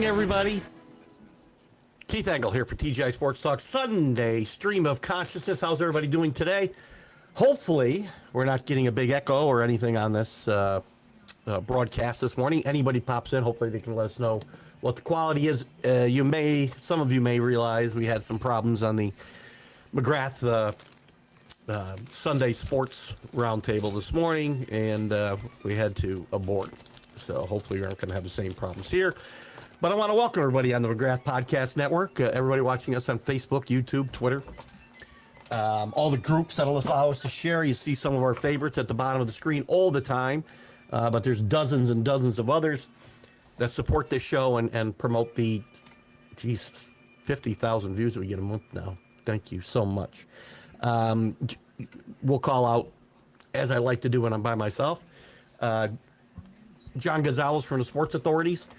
morning, everybody. Keith Engle here for TGI Sports Talk Sunday Stream of Consciousness. How's everybody doing today? Hopefully, we're not getting a big echo or anything on this broadcast this morning. Anybody pops in, hopefully they can let us know what the quality is. Some of you may realize we had some problems on the McGrath Sunday Sports Roundtable this morning, and we had to abort. So hopefully we aren't going to have the same problems here. But I want to welcome everybody on the McGrath Podcast Network, everybody watching us on Facebook, YouTube, Twitter, all the groups that allow us to share. You see some of our favorites at the bottom of the screen all the time, but there's dozens and dozens of others that support this show and promote the, 50,000 views we get a month now. Thank you so much. We'll call out, as I like to do when I'm by myself, John Gonzalez from the Sports Authorities.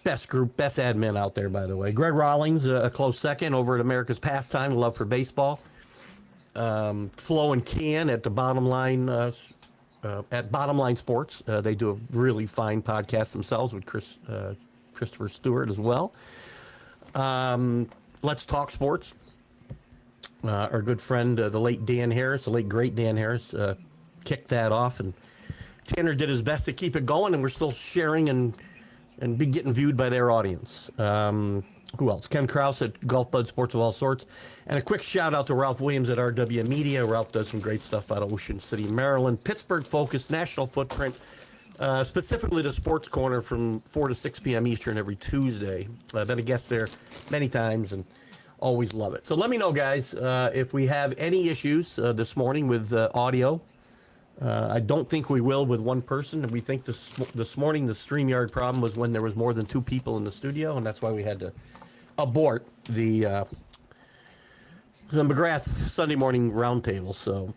Best group, best admin out there, by the way. Greg Rawlings, a close second over at America's Pastime, Love for Baseball. Flo and Can at the Bottom Line, at Bottom Line Sports. They do a really fine podcast themselves with Christopher Stewart as well. Let's Talk Sports. Our good friend, the late Dan Harris, the late great Dan Harris, kicked that off, and Tanner did his best to keep it going, and we're still sharing and be getting viewed by their audience. Who else? Ken Krause at Golf Bud Sports of all sorts. And a quick shout out to Ralph Williams at RW Media. Ralph does some great stuff out of Ocean City, Maryland. Pittsburgh-focused national footprint, specifically the Sports Corner from 4 to 6 p.m. Eastern every Tuesday. I've been a guest there many times and always love it. So let me know, guys, if we have any issues this morning with audio. I don't think we will with one person. We think this morning the StreamYard problem was when there was more than 2 people in the studio, and that's why we had to abort the McGrath Sunday morning roundtable. So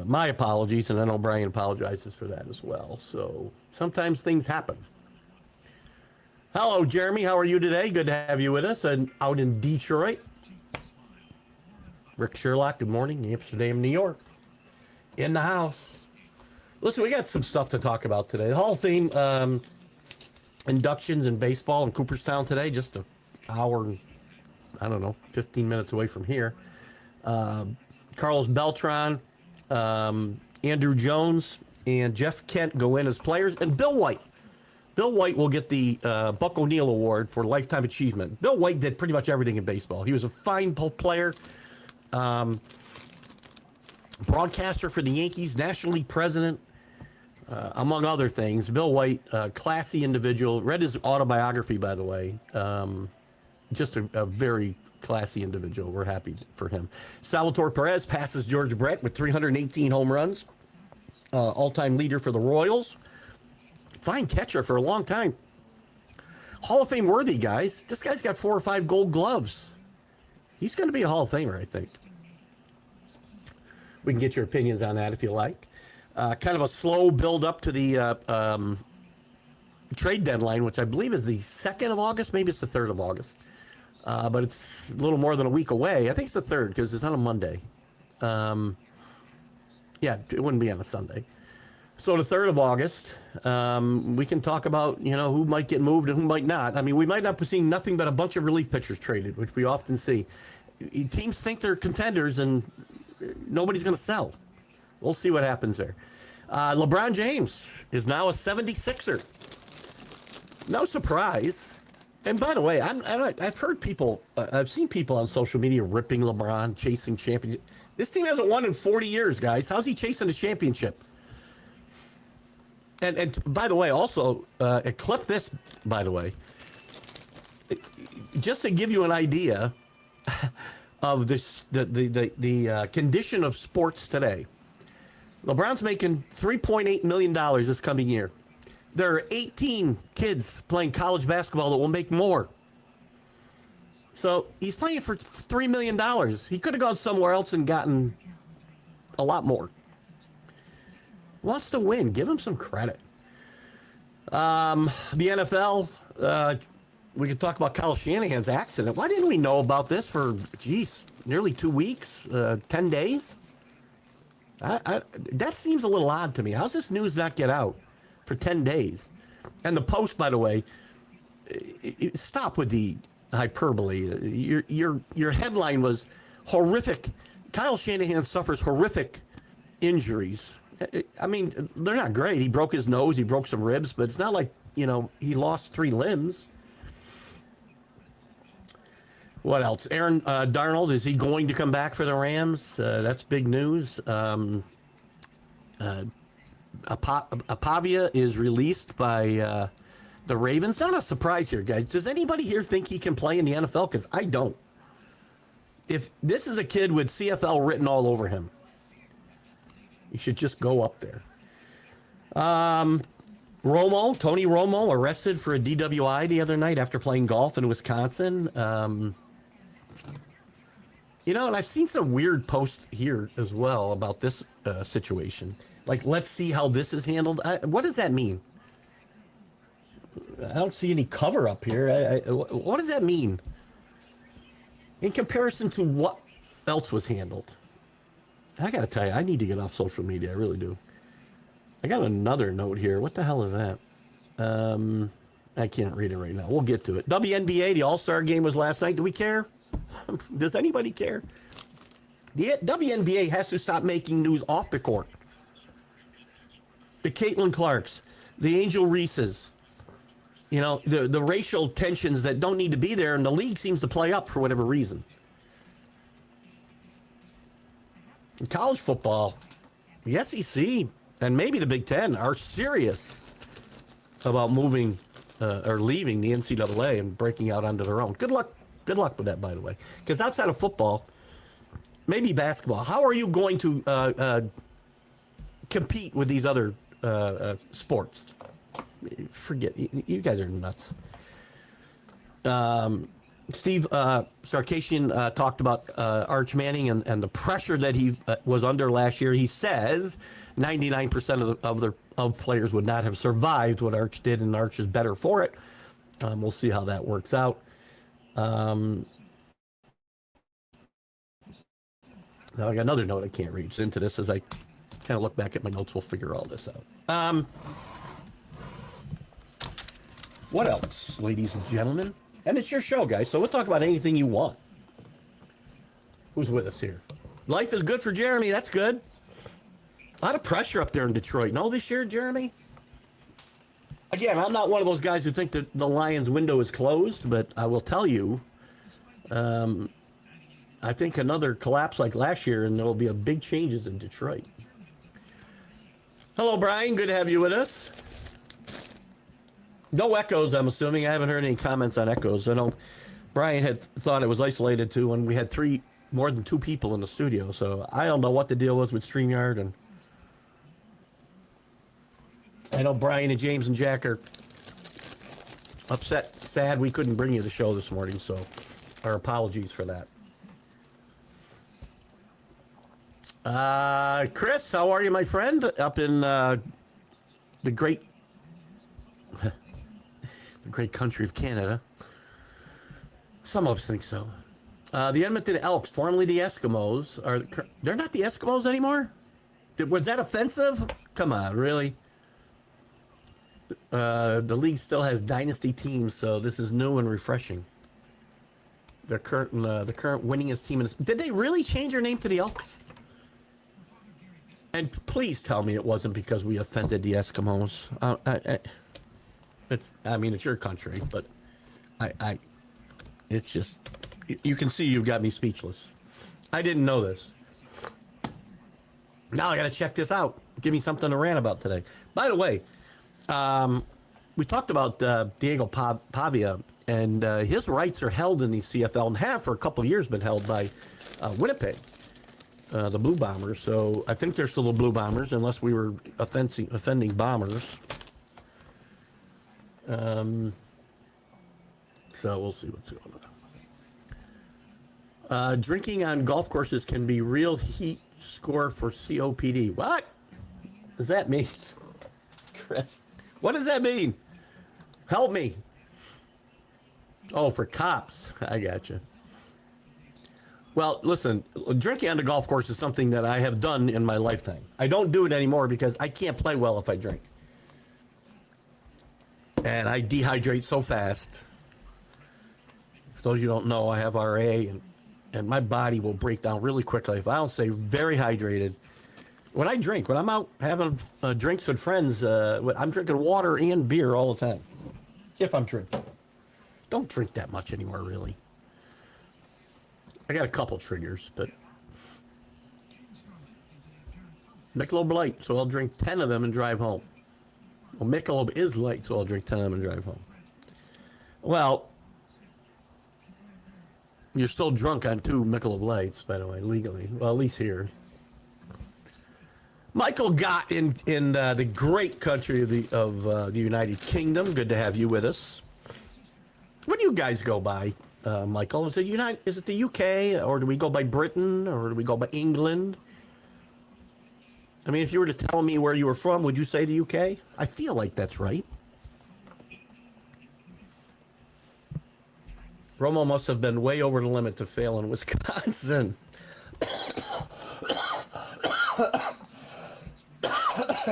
my apologies, and I know Brian apologizes for that as well. So sometimes things happen. Hello, Jeremy. How are you today? Good to have you with us and out in Detroit. Rick Sherlock, good morning. Amsterdam, New York. In the house. Listen, we got some stuff to talk about today. The Hall of Fame inductions in baseball in Cooperstown today, just an hour, 15 minutes away from here. Carlos Beltran, Andrew Jones, and Jeff Kent go in as players, and Bill White. Bill White will get the Buck O'Neil Award for Lifetime Achievement. Bill White did pretty much everything in baseball. He was a fine player. Broadcaster for the Yankees, National League president, among other things. Bill White, classy individual. Read his autobiography, by the way. Just a very classy individual. We're happy for him. Salvatore Perez passes George Brett with 318 home runs. All-time leader for the Royals. Fine catcher for a long time. Hall of Fame worthy, guys. This guy's got 4 or 5 gold gloves. He's going to be a Hall of Famer, I think. We can get your opinions on that if you like. Kind of a slow build up to the trade deadline, which I believe is the 2nd of August. Maybe it's the 3rd of August. But it's a little more than a week away. I think it's the 3rd because it's on a Monday. Yeah, it wouldn't be on a Sunday. So the 3rd of August, we can talk about, who might get moved and who might not. I mean, we might not be seeing nothing but a bunch of relief pitchers traded, which we often see. Teams think they're contenders and nobody's going to sell. We'll see what happens there. LeBron James is now a 76er. No surprise. And by the way, I've heard people, I've seen people on social media ripping LeBron, chasing championships. This team hasn't won in 40 years, guys. How's he chasing a championship? And by the way, also, clip this, by the way. Just to give you an idea of this, the condition of sports today. LeBron's making $3.8 million this coming year. There are 18 kids playing college basketball that will make more. So he's playing for $3 million. He could have gone somewhere else and gotten a lot more. Wants to win. Give him some credit. The NFL, we could talk about Kyle Shanahan's accident. Why didn't we know about this for, nearly 2 weeks, 10 days? That seems a little odd to me. How's this news not get out for 10 days? And the Post, by the way, stop with the hyperbole. Your headline was horrific. Kyle Shanahan suffers horrific injuries. I mean, they're not great. He broke his nose, he broke some ribs, but it's not like, he lost 3 limbs. What else? Aaron Darnold, is he going to come back for the Rams? That's big news. Apavia is released by the Ravens. Not a surprise here, guys. Does anybody here think he can play in the NFL? Because I don't. If this is a kid with CFL written all over him, he should just go up there. Tony Romo, arrested for a DWI the other night after playing golf in Wisconsin. And I've seen some weird posts here as well about this situation. Like, let's see how this is handled. What does that mean? I don't see any cover up here. What does that mean? In comparison to what else was handled? I got to tell you, I need to get off social media. I really do. I got another note here. What the hell is that? I can't read it right now. We'll get to it. WNBA, the All-Star game was last night. Do we care? Does anybody care? The WNBA has to stop making news off the court. The Caitlin Clarks, the Angel Reeses, the racial tensions that don't need to be there, and the league seems to play up for whatever reason. In college football, the SEC and maybe the Big Ten are serious about moving or leaving the NCAA and breaking out onto their own. Good luck with that, by the way. Because outside of football, maybe basketball, how are you going to compete with these other sports? Forget, you guys are nuts. Steve Sarkisian talked about Arch Manning and the pressure that he was under last year. He says 99% of players would not have survived what Arch did, and Arch is better for it. We'll see how that works out. Now I got another note I can't read. It's into this as I kind of look back at my notes. We'll figure all this out. What else, ladies and gentlemen? And it's your show, guys, so we'll talk about anything you want. Who's with us here? Life is good for Jeremy. That's good. A lot of pressure up there in Detroit. No, this year, Jeremy? Again, I'm not one of those guys who think that the Lions' window is closed, but I will tell you, I think another collapse like last year, and there will be a big changes in Detroit. Hello, Brian. Good to have you with us. No echoes, I'm assuming. I haven't heard any comments on echoes. I know Brian had thought it was isolated to when we had more than 2 people in the studio. So I don't know what the deal was with StreamYard. And I know Brian and James and Jack are upset, sad we couldn't bring you the show this morning. So our apologies for that. Chris, how are you, my friend? Up in the great country of Canada. Some of us think so. The Edmonton Elks, formerly the Eskimos, they're not the Eskimos anymore? Was that offensive? Come on, really? The league still has dynasty teams, so this is new and refreshing. The current winningest team did they really change their name to the Elks? And please tell me it wasn't because we offended the Eskimos. It's your country, but it's just, you can see you've got me speechless. I didn't know this. Now I got to check this out. Give me something to rant about today. By the way, we talked about Diego Pavia, and his rights are held in the CFL and have for a couple of years been held by Winnipeg, the Blue Bombers. So I think they're still the Blue Bombers, unless we were offending Bombers. So we'll see what's going on. Drinking on golf courses can be real heat score for COPD. What does that mean, Chris? What does that mean? Help me. Oh, for cops. I gotcha. Well, listen, drinking on the golf course is something that I have done in my lifetime. I don't do it anymore because I can't play well if I drink. And I dehydrate so fast. For those you don't know, I have RA, and my body will break down really quickly if I don't stay very hydrated. When I drink, when I'm out having drinks with friends, I'm drinking water and beer all the time. If I'm drinking. Don't drink that much anymore, really. I got a couple triggers, but Michelob Light, so I'll drink 10 of them and drive home. Well, Michelob is light, so I'll drink 10 of them and drive home. Well, you're still drunk on 2 Michelob Lights, by the way, legally. Well, at least here. Michael Gott in the great country of the United Kingdom. Good to have you with us. What do you guys go by, Michael? Is it the UK, or do we go by Britain, or do we go by England? I mean, if you were to tell me where you were from, would you say the UK? I feel like that's right. Romo must have been way over the limit to fail in Wisconsin.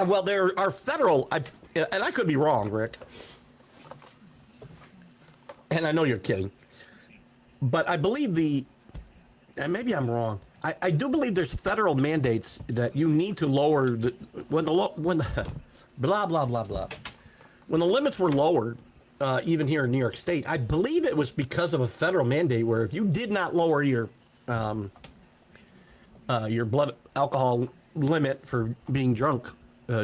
Well, there are federal, and I could be wrong, Rick. And I know you're kidding. But I believe and maybe I'm wrong. I do believe there's federal mandates that you need to lower when the blah blah blah blah. When the limits were lowered, even here in New York State, I believe it was because of a federal mandate where if you did not lower your blood alcohol limit for being drunk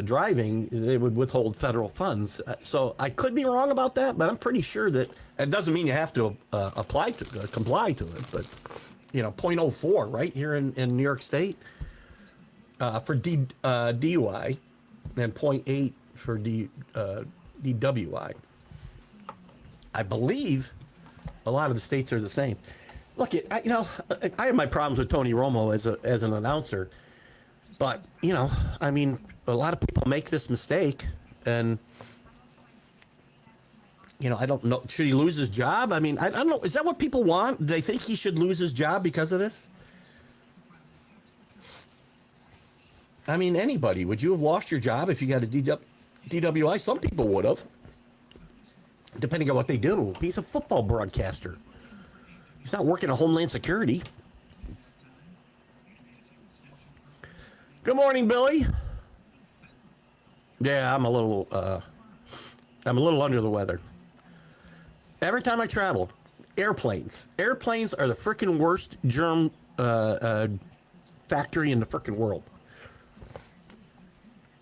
driving, they would withhold federal funds. So I could be wrong about that, but I'm pretty sure that it doesn't mean you have to comply to it. But 0.04 right here in New York State for DUI, and 0.8 for DWI. I believe a lot of the states are the same. Look, I have my problems with Tony Romo as an announcer, but I mean, a lot of people make this mistake, and I don't know. Should he lose his job? I mean, I don't know. Is that what people want? Do they think he should lose his job because of this? I mean, anybody. Would you have lost your job if you got a DWI? Some people would have, depending on what they do. He's a football broadcaster. He's not working at Homeland Security. Good morning, Billy. Yeah, I'm a little under the weather. Every time I travel, airplanes are the freaking worst germ factory in the freaking world.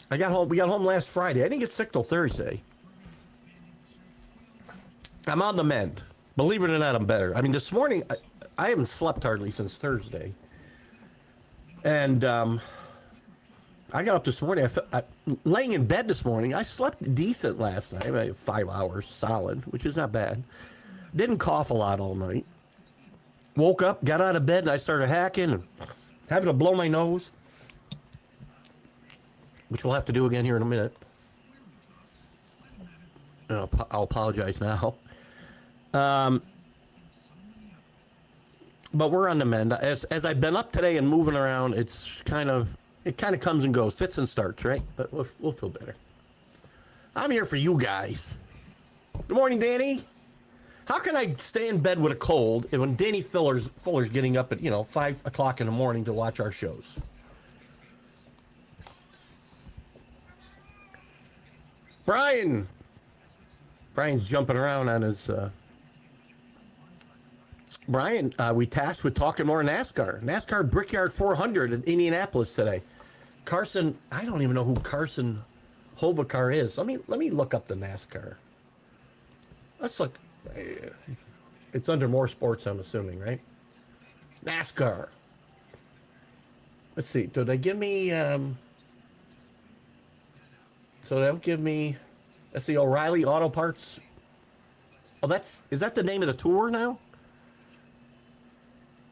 We got home last Friday. I didn't get sick till Thursday. I'm on the mend. Believe it or not, I'm better. I mean, this morning, I haven't slept hardly since Thursday. And I got up this morning. Laying in bed this morning, I slept decent last night. About 5 hours solid, which is not bad. Didn't cough a lot all night. Woke up, got out of bed, and I started hacking and having to blow my nose, which we'll have to do again here in a minute. I'll apologize now. But we're on the mend. As I've been up today and moving around, it kind of comes and goes, fits and starts, right? But we'll feel better. I'm here for you guys. Good morning, Danny. How can I stay in bed with a cold when Danny Fuller's getting up at 5 o'clock in the morning to watch our shows? Brian's jumping around on his. Brian, we tasked with talking more NASCAR Brickyard 400 in Indianapolis today. Carson, I don't even know who Carson Hovacar is. Let me look up the NASCAR. Let's look. It's under more sports, I'm assuming, right? NASCAR. Let's see. Do they give me? So they don't give me. Let's see. O'Reilly Auto Parts. Oh, is that the name of the tour now?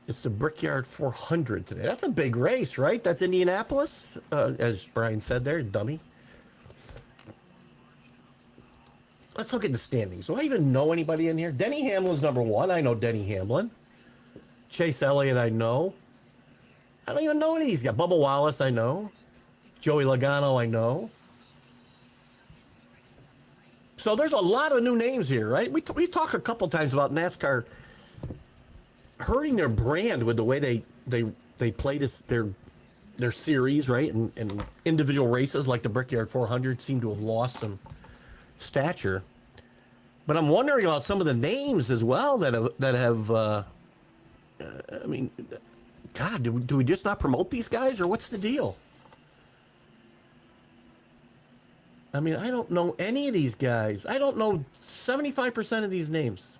It's the Brickyard 400 today. That's a big race, right? That's Indianapolis, as Brian said there, dummy. Let's look at the standings. Do I even know anybody in here? Denny Hamlin's number 1. I know Denny Hamlin. Chase Elliott, I know. I don't even know any of these guys. Bubba Wallace, I know. Joey Logano, I know. So there's a lot of new names here, right? We talked a couple times about NASCAR hurting their brand with the way they play their series, right? And individual races like the Brickyard 400 seem to have lost some stature. But I'm wondering about some of the names as well that have. I mean, God, do we just not promote these guys, or what's the deal? I mean, I don't know any of these guys. I don't know 75% of these names.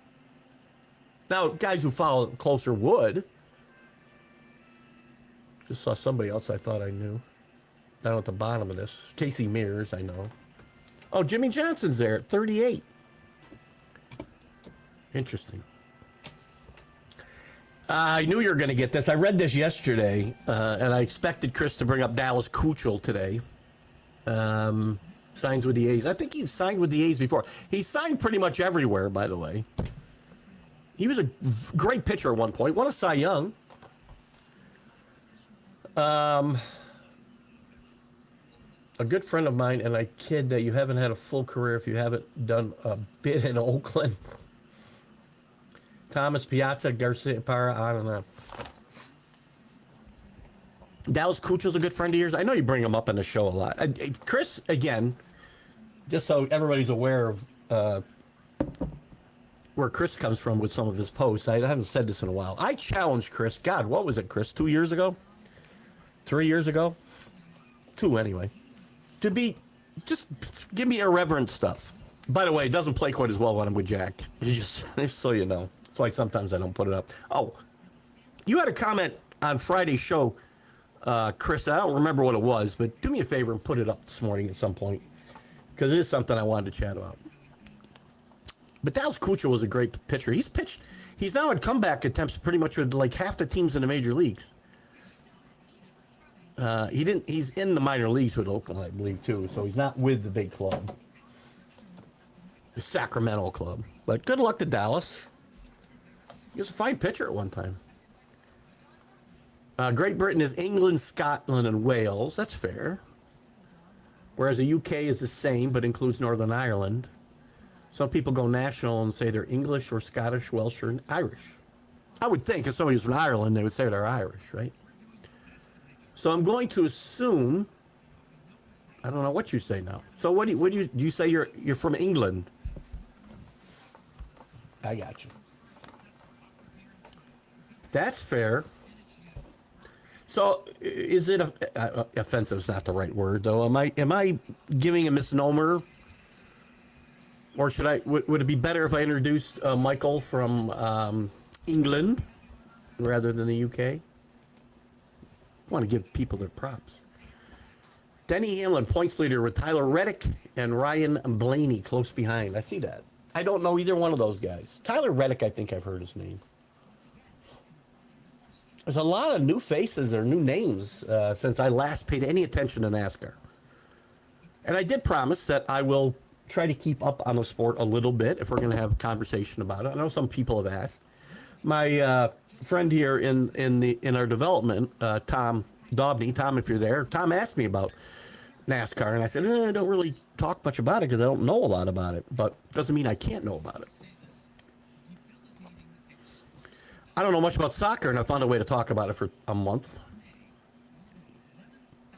Now, guys who follow closer would. Just saw somebody else I thought I knew. Down at the bottom of this. Casey Mears, I know. Oh, Jimmy Johnson's there at 38. Interesting. I knew you were going to get this. I read this yesterday, and I expected Chris to bring up Dallas Keuchel today. Signs with the A's. I think he's signed with the A's before. He's signed pretty much everywhere, by the way. He was a great pitcher at one point. Won a Cy Young. A good friend of mine, and I kid that you haven't had a full career if you haven't done a bit in Oakland. Thomas Piazza, Garcia Parra, on and on. Dallas Keuchel's a good friend of yours. I know you bring him up in the show a lot. Chris, again, just so everybody's aware of where Chris comes from with some of his posts. I haven't said this in a while. I challenged Chris. God, what was it, Chris? 2 years ago? 3 years ago? 2 anyway. To be, just give me irreverent stuff. By the way, it doesn't play quite as well when I'm with Jack. Just so you know. That's why sometimes I don't put it up. Oh, you had a comment on Friday's show, Chris. I don't remember what it was, but do me a favor and put it up this morning at some point, because it is something I wanted to chat about. But Dallas Keuchel was a great pitcher. He's now had comeback attempts pretty much with like half the teams in the major leagues. He's in the minor leagues with Oakland, I believe, too. So he's not with the big club, the Sacramento club. But good luck to Dallas. He was a fine pitcher at one time. Great Britain is England, Scotland, and Wales. That's fair. Whereas the UK is the same, but includes Northern Ireland. Some people go national and say they're English or Scottish, Welsh, or Irish. I would think if somebody was from Ireland, they would say they're Irish, right? So I'm going to assume, I don't know what you say now. So what do you say you're from England? I got you. That's fair. So is it offensive? Is not the right word though. Am I giving a misnomer? Or would it be better if I introduced Michael from England rather than the UK? I want to give people their props. Denny Hamlin, points leader with Tyler Reddick and Ryan Blaney close behind. I see that. I don't know either one of those guys. Tyler Reddick, I think I've heard his name. There's a lot of new faces or new names since I last paid any attention to NASCAR. And I did promise that I will try to keep up on the sport a little bit if we're going to have a conversation about it. I know some people have asked. My friend here in our development, Tom Daubney. Tom, if you're there, Tom asked me about NASCAR, and I said, I don't really talk much about it because I don't know a lot about it, but doesn't mean I can't know about it. I don't know much about soccer, and I found a way to talk about it for a month.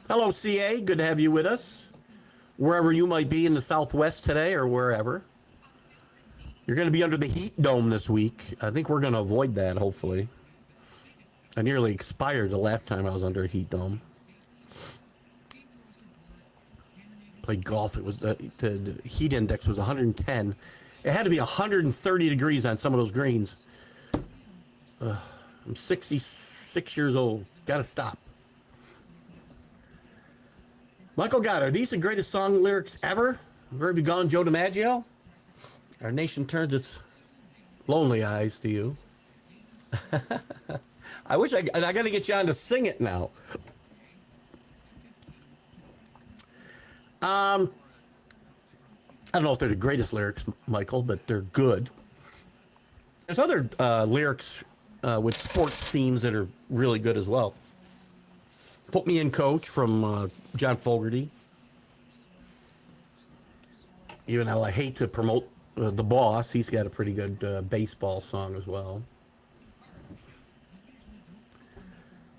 Hello, CA. Good to have you with us. Wherever you might be in the Southwest today or wherever. You're going to be under the heat dome this week. I think we're going to avoid that, hopefully. I nearly expired the last time I was under a heat dome. Played golf. It was the heat index was 110. It had to be 130 degrees on some of those greens. I'm 66 years old. Got to stop. Michael Goddard, are these the greatest song lyrics ever? Where have you gone, Joe DiMaggio? Our nation turns its lonely eyes to you. I got to get you on to sing it now. I don't know if they're the greatest lyrics, Michael, but they're good. There's other lyrics with sports themes that are really good as well. Put Me in, Coach from John Fogerty. Even though I hate to promote the boss, he's got a pretty good baseball song as well.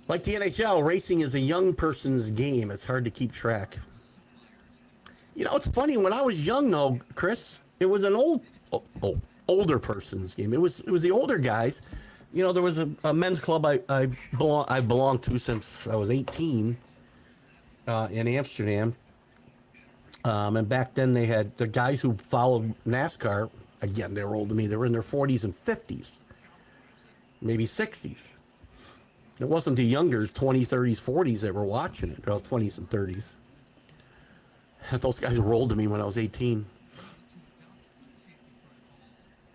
Like the NHL, racing is a young person's game. It's hard to keep track. You know, it's funny. When I was young, though, Chris, it was an older person's game. It was the older guys. You know, there was a men's club I belonged to since I was 18 in Amsterdam. And back then they had the guys who followed NASCAR. Again, they were older than me. They were in their 40s and 50s, maybe 60s. It wasn't the younger 20s, 30s, 40s that were watching it. Well, 20s and 30s. Those guys were older than me when I was 18.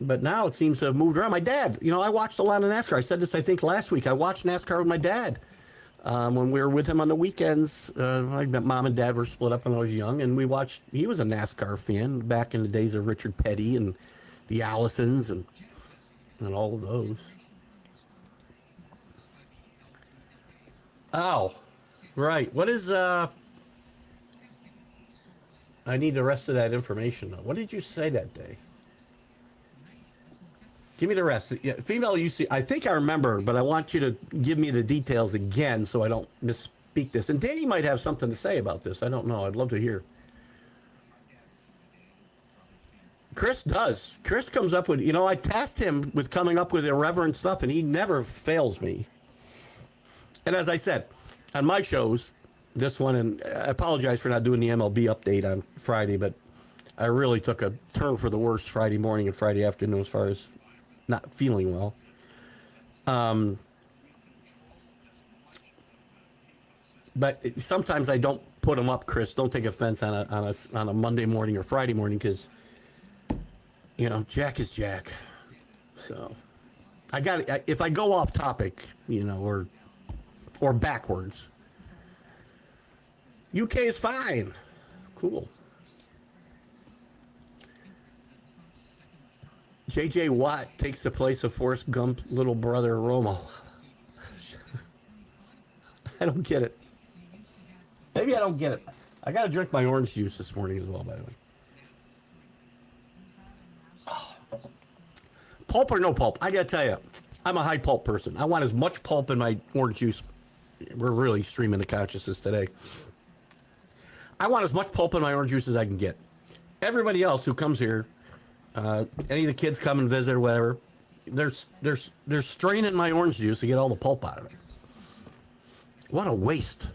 But now it seems to have moved around. My dad, you know, I watched a lot of NASCAR. I said this, I think, last week. I watched NASCAR with my dad. When we were with him on the weekends, my mom and dad were split up when I was young, and we watched. He was a NASCAR fan back in the days of Richard Petty and the Allisons and all of those. Oh, right. What is I need the rest of that information, though. What did you say that day? Give me the rest. Yeah, female UC. I think I remember, but I want you to give me the details again so I don't misspeak this. And Danny might have something to say about this. I don't know. I'd love to hear. Chris does. Chris comes up with, you know, I tasked him with coming up with irreverent stuff, and he never fails me. And as I said, on my shows, this one, and I apologize for not doing the MLB update on Friday, but I really took a turn for the worse Friday morning and Friday afternoon as far as not feeling well. But sometimes I don't put them up, Chris. Don't take offense on a Monday morning or Friday morning, because, you know, Jack is Jack. So I got it. If I go off topic, you know, or backwards, UK is fine. Cool. J.J. Watt takes the place of Forrest Gump's little brother, Romo. I don't get it. Maybe I don't get it. I got to drink my orange juice this morning as well, by the way. Oh. Pulp or no pulp? I got to tell you, I'm a high pulp person. I want as much pulp in my orange juice. We're really streaming the consciousness today. I want as much pulp in my orange juice as I can get. Everybody else who comes here, any of the kids come and visit or whatever, they're straining my orange juice to get all the pulp out of it. What a waste.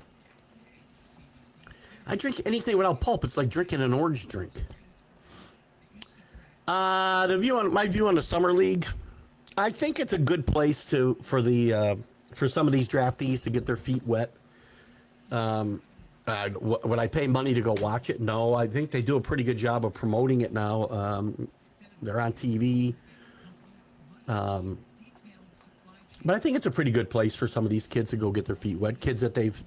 I drink anything without pulp. It's like drinking an orange drink. My view on the summer league, I think it's a good place for some of these draftees to get their feet wet. Would I pay money to go watch it? No, I think they do a pretty good job of promoting it now. They're on TV. But I think it's a pretty good place for some of these kids to go get their feet wet. Kids that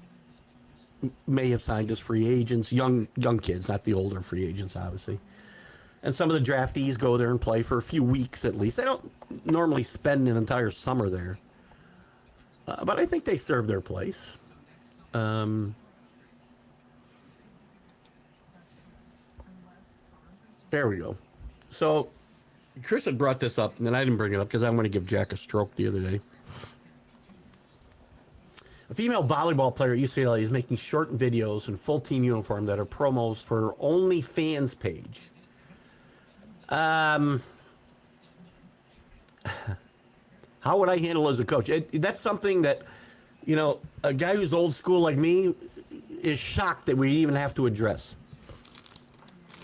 may have signed as free agents, young kids, not the older free agents, obviously. And some of the draftees go there and play for a few weeks at least. They don't normally spend an entire summer there. But I think they serve their place. There we go. So Chris had brought this up, and I didn't bring it up because I want to give Jack a stroke the other day. A female volleyball player at UCLA is making short videos in full team uniform that are promos for her OnlyFans page. How would I handle as a coach? That's something that, you know, a guy who's old school like me is shocked that we even have to address.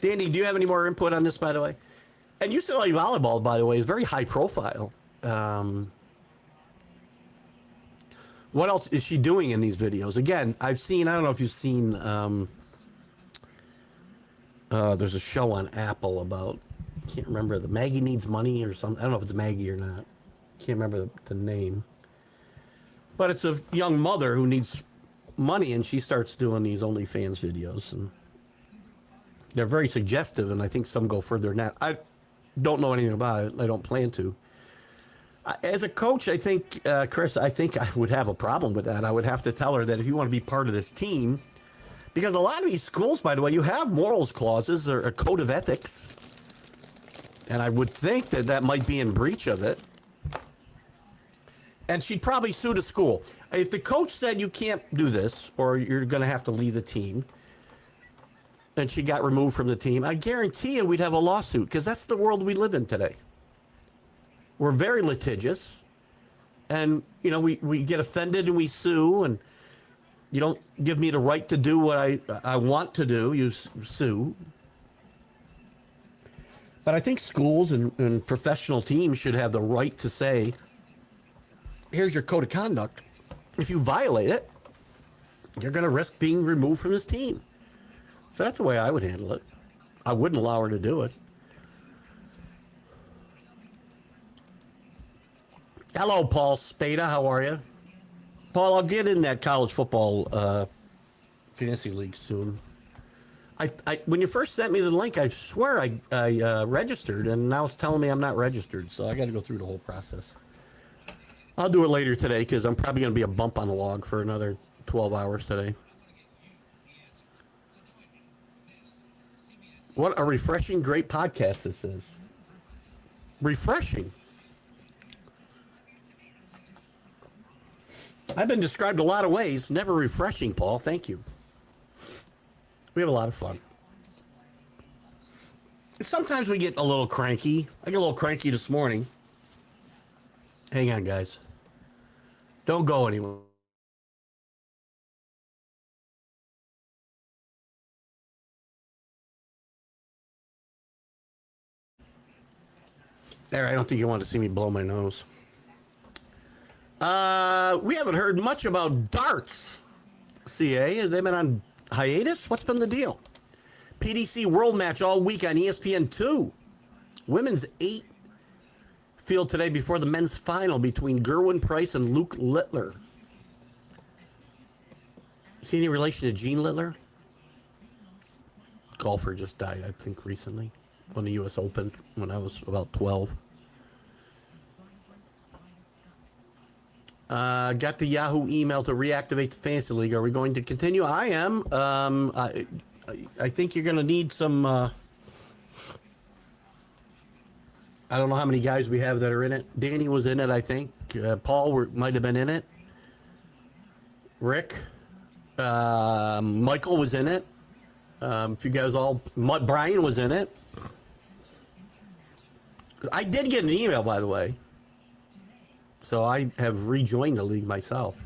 Danny, do you have any more input on this, by the way? And UCLA volleyball, by the way, is very high profile. What else is she doing in these videos? Again, I don't know if you've seen, there's a show on Apple about, I can't remember, the Maggie Needs Money or something. I don't know if it's Maggie or not. Can't remember the name. But it's a young mother who needs money, and she starts doing these OnlyFans videos. And they're very suggestive, and I think some go further than that. I don't know anything about it. I don't plan to. As a coach, I think, Chris, I think I would have a problem with that. I would have to tell her that if you want to be part of this team, Because a lot of these schools, by the way, you have morals clauses or a code of ethics. And I would think that that might be in breach of it. And she'd probably sue the school. If the coach said you can't do this or you're going to have to leave the team, and she got removed from the team, I guarantee you we'd have a lawsuit because that's the world we live in today. We're very litigious. And, you know, we get offended and we sue, and you don't give me the right to do what I want to do. You sue. But I think schools and professional teams should have the right to say, here's your code of conduct. If you violate it, you're going to risk being removed from this team. So that's the way I would handle it. I wouldn't allow her to do it. Hello, Paul Spada. How are you? Paul, I'll get in that college football fantasy league soon. When you first sent me the link, I swear I registered, and now it's telling me I'm not registered, so I got to go through the whole process. I'll do it later today because I'm probably going to be a bump on the log for another 12 hours today. What a refreshing, great podcast this is. Refreshing. I've been described a lot of ways. Never refreshing, Paul. Thank you. We have a lot of fun. Sometimes we get a little cranky. I get a little cranky this morning. Hang on, guys. Don't go anywhere. There, I don't think you want to see me blow my nose. We haven't heard much about darts, CA. Have they been on hiatus? What's been the deal? PDC World Match all week on ESPN2. Women's 8 field today before the men's final between Gerwin Price and Luke Littler. See any relation to Gene Littler? Golfer just died, I think, recently. Won the U.S. Open when I was about 12. Got the Yahoo email to reactivate the Fantasy League. Are we going to continue? I am. I think you're going to need some... I don't know how many guys we have that are in it. Danny was in it, I think. Paul might have been in it. Rick. Michael was in it. If you guys all... Brian was in it. I did get an email, by the way. So I have rejoined the league myself.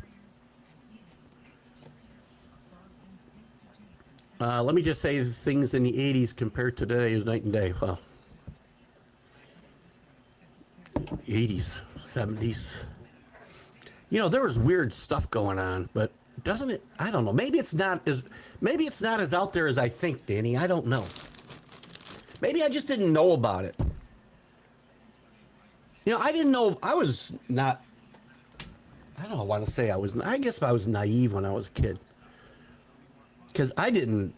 Let me just say things in the 80s compared to today is night and day. Well, 80s, 70s. You know, there was weird stuff going on, but doesn't it? I don't know. Maybe it's not as out there as I think, Danny. I don't know. Maybe I just didn't know about it. You know, I didn't know. I was not. I don't want to say I was. I guess I was naive when I was a kid. Because I didn't.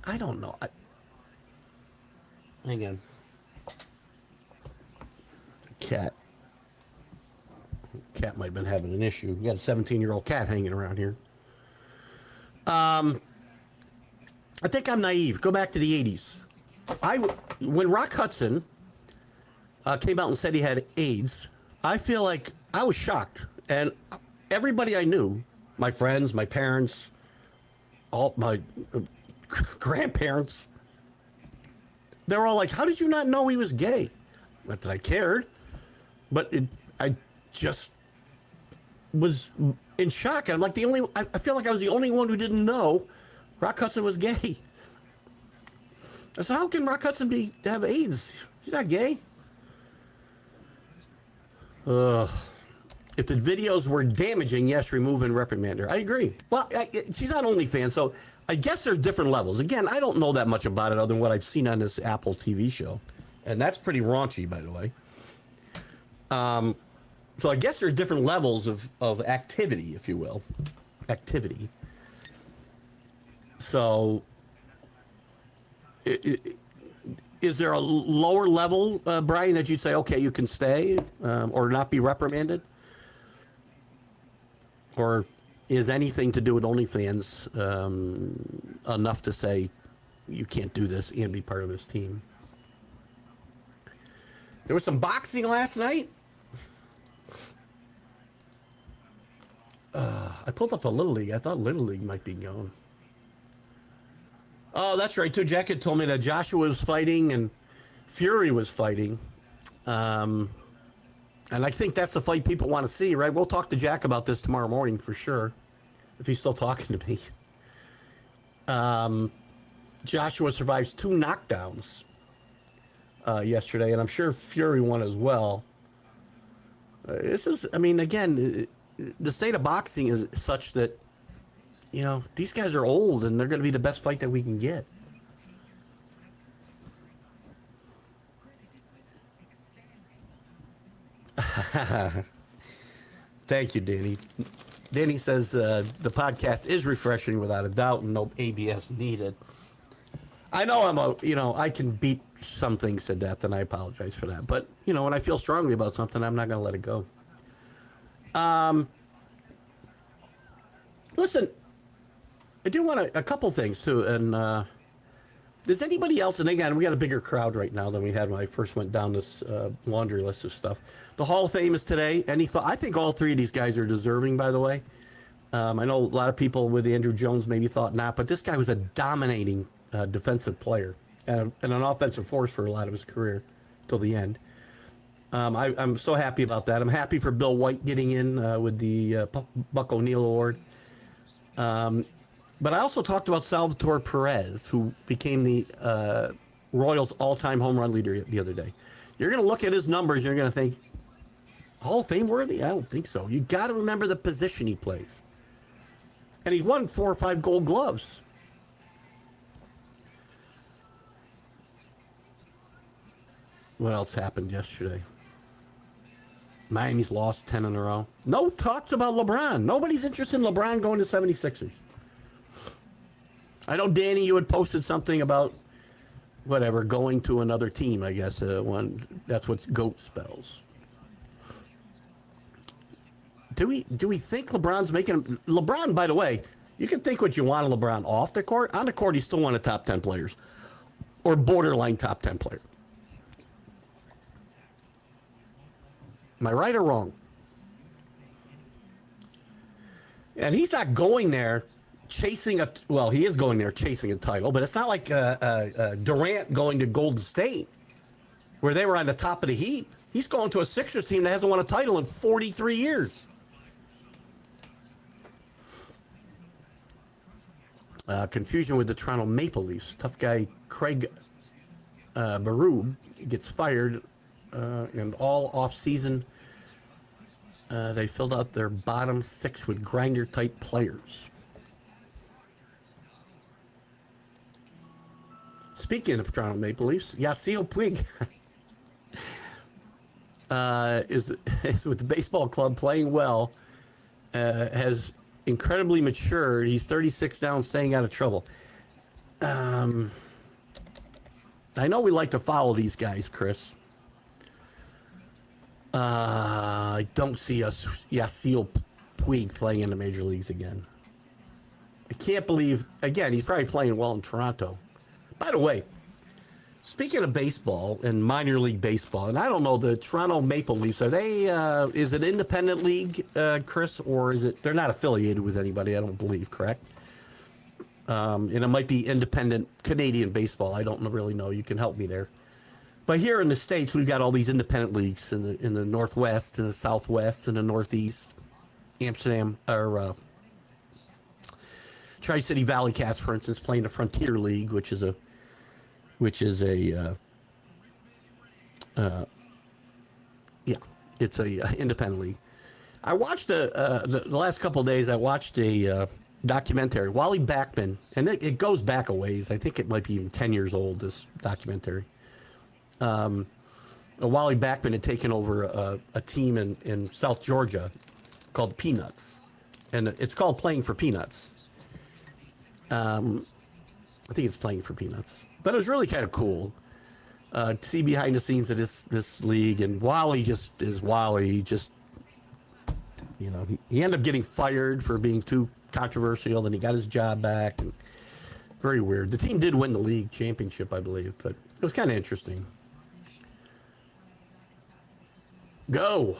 I don't know. Hang on. Cat. Cat might have been having an issue. We got a 17-year-old cat hanging around here. I think I'm naive. Go back to the 80s. When Rock Hudson came out and said he had AIDS, I feel like I was shocked. And everybody I knew, my friends, my parents, all my grandparents, they were all like, how did you not know he was gay? Not that I cared, but I just was in shock. I'm like I feel like I was the only one who didn't know Rock Hudson was gay. I said, how can Rock Hudson have AIDS? He's not gay. If the videos were damaging, yes, remove and reprimand her. I agree. Well, she's on OnlyFans, so I guess there's different levels. Again, I don't know that much about it other than what I've seen on this Apple TV show. And that's pretty raunchy, by the way. So I guess there's different levels of activity, if you will. Activity. So... Is there a lower level, Brian, that you'd say, okay, you can stay or not be reprimanded? Or is anything to do with OnlyFans enough to say you can't do this and be part of this team. There was some boxing last night. I pulled up the Little League. I thought Little League might be going. Oh, that's right, too. Jack had told me that Joshua was fighting and Fury was fighting. And I think that's the fight people want to see, right? We'll talk to Jack about this tomorrow morning for sure, if he's still talking to me. Joshua survives 2 knockdowns yesterday, and I'm sure Fury won as well. This is, I mean, again, the state of boxing is such that, you know, these guys are old, and they're going to be the best fight that we can get. Thank you, Danny. Danny says the podcast is refreshing without a doubt, and no ABS needed. I know I can beat some things to death, and I apologize for that. But, you know, when I feel strongly about something, I'm not going to let it go. Listen, I do want a couple things too, and does anybody else? And again, we got a bigger crowd right now than we had when I first went down this laundry list of stuff. The Hall of Fame is today. I think all 3 of these guys are deserving. By the way, I know a lot of people with Andrew Jones maybe thought not, but this guy was a dominating defensive player and an offensive force for a lot of his career till the end. I'm so happy about that. I'm happy for Bill White getting in with the Buck O'Neil Award. But I also talked about Salvatore Perez, who became the Royals' all-time home run leader the other day. You're going to look at his numbers, you're going to think, Hall of Fame worthy? I don't think so. You got to remember the position he plays. And he won 4 or 5 Gold Gloves. What else happened yesterday? Miami's lost 10 in a row. No talks about LeBron. Nobody's interested in LeBron going to 76ers. I know, Danny, you had posted something about whatever, going to another team, I guess. That's what GOAT spells. Do we think LeBron's making him? LeBron, by the way, you can think what you want of LeBron off the court. On the court, he's still one of the top 10 players or borderline top 10 player. Am I right or wrong? And he's not going there chasing he is going there chasing a title, but it's not like Durant going to Golden State where they were on the top of the heap. He's going to a Sixers team that hasn't won a title in 43 years. Confusion with the Toronto Maple Leafs. Tough guy Craig Berube gets fired, and all off-season they filled out their bottom 6 with grinder-type players. Speaking of Toronto Maple Leafs, Yasiel Puig is with the baseball club playing well, has incredibly matured. He's 36 now and staying out of trouble. I know we like to follow these guys, Chris. I don't see Yasiel Puig playing in the major leagues again. I can't believe, again, he's probably playing well in Toronto. By the way, speaking of baseball and minor league baseball, and I don't know, the Toronto Maple Leafs, are they, is it independent league, Chris, or is it, they're not affiliated with anybody, I don't believe, correct? And it might be independent Canadian baseball. I don't really know. You can help me there. But here in the States, we've got all these independent leagues in the Northwest, and the Southwest, and the Northeast. Amsterdam, or Tri-City Valley Cats, for instance, playing the Frontier League, which is a it's a independent league. I watched the last couple of days. I watched a documentary, Wally Backman, and it goes back a ways. I think it might be even 10 years old, this documentary. Wally Backman had taken over a team in South Georgia called Peanuts, and it's called Playing for Peanuts. I think it's Playing for Peanuts, but it was really kind of cool to see behind the scenes of this league. And Wally just is Wally. He just He ended up getting fired for being too controversial. Then he got his job back. And very weird. The team did win the league championship, I believe, but it was kind of interesting. Go.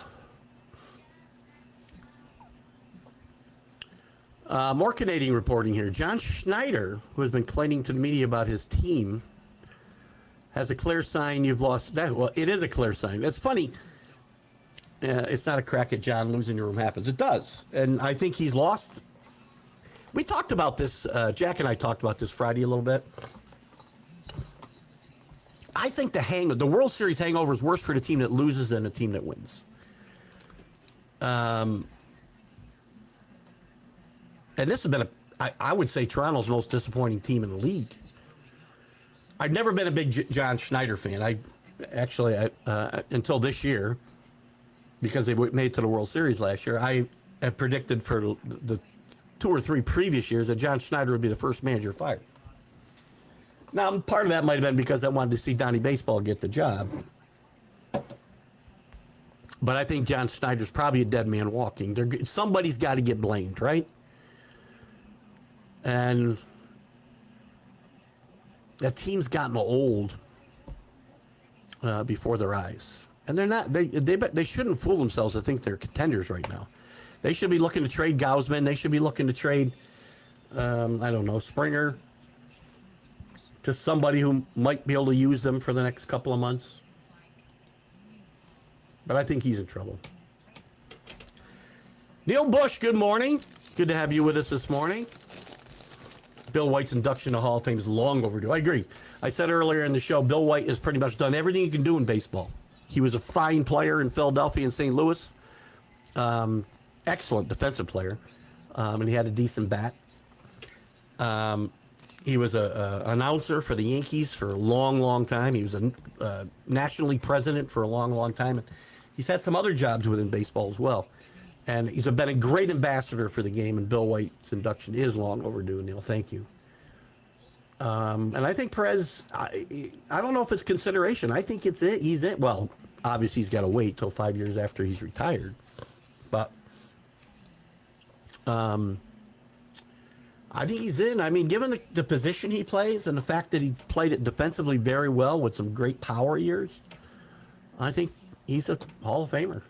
More Canadian reporting here. John Schneider, who has been complaining to the media about his team, has a clear sign you've lost. Well, it is a clear sign. It's funny. It's not a crack at John. Losing your room happens. It does. And I think he's lost. We talked about this. Jack and I talked about this Friday a little bit. I think the World Series hangover is worse for the team that loses than the team that wins. And this has been, I would say, Toronto's most disappointing team in the league. I've never been a big John Schneider fan. Until this year, because they made it to the World Series last year, I had predicted for the 2 or 3 previous years that John Schneider would be the first manager fired. Now, part of that might have been because I wanted to see Donnie Baseball get the job. But I think John Schneider's probably a dead man walking. Somebody's got to get blamed, right? And that team's gotten old before their eyes. And they're not. They shouldn't fool themselves to think they're contenders right now. They should be looking to trade Gausman. They should be looking to trade, Springer, to somebody who might be able to use them for the next couple of months. But I think he's in trouble. Neil Bush, good morning. Good to have you with us this morning. Bill White's induction to Hall of Fame is long overdue. I agree. I said earlier in the show, Bill White has pretty much done everything he can do in baseball. He was a fine player in Philadelphia and St. Louis. Excellent defensive player. And he had a decent bat. He was an announcer for the Yankees for a long, long time. He was a National League president for a long, long time. He's had some other jobs within baseball as well. And he's been a great ambassador for the game, and Bill White's induction is long overdue, Neil. Thank you. And I think Perez, I don't know if it's consideration. I think it's it. He's it. Well, obviously he's got to wait till 5 years after he's retired. But I think he's in. I mean, given the position he plays and the fact that he played it defensively very well with some great power years, I think he's a Hall of Famer.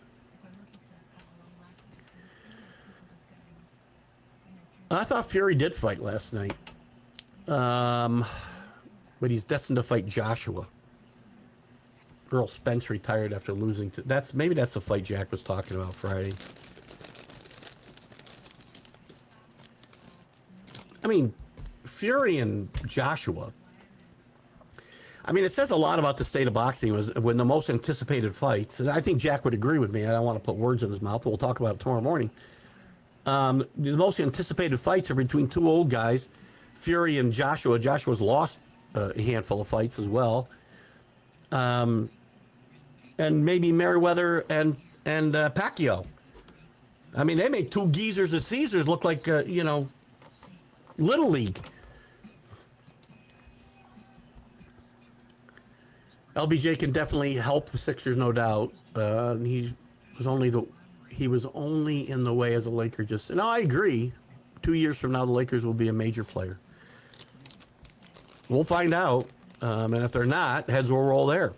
I thought Fury did fight last night. But he's destined to fight Joshua. Earl Spence retired after losing to... Maybe that's the fight Jack was talking about Friday. I mean, Fury and Joshua. I mean, it says a lot about the state of boxing when the most anticipated fights, and I think Jack would agree with me. I don't want to put words in his mouth. We'll talk about it tomorrow morning. The most anticipated fights are between 2 old guys, Fury and Joshua. Joshua's lost a handful of fights as well. And maybe Merriweather and Pacquiao. I mean, they make 2 geezers at Caesars look like, Little League. LBJ can definitely help the Sixers, no doubt. He was only in the way as a Laker. No, I agree. 2 years from now, the Lakers will be a major player. We'll find out. And if they're not, heads will roll there.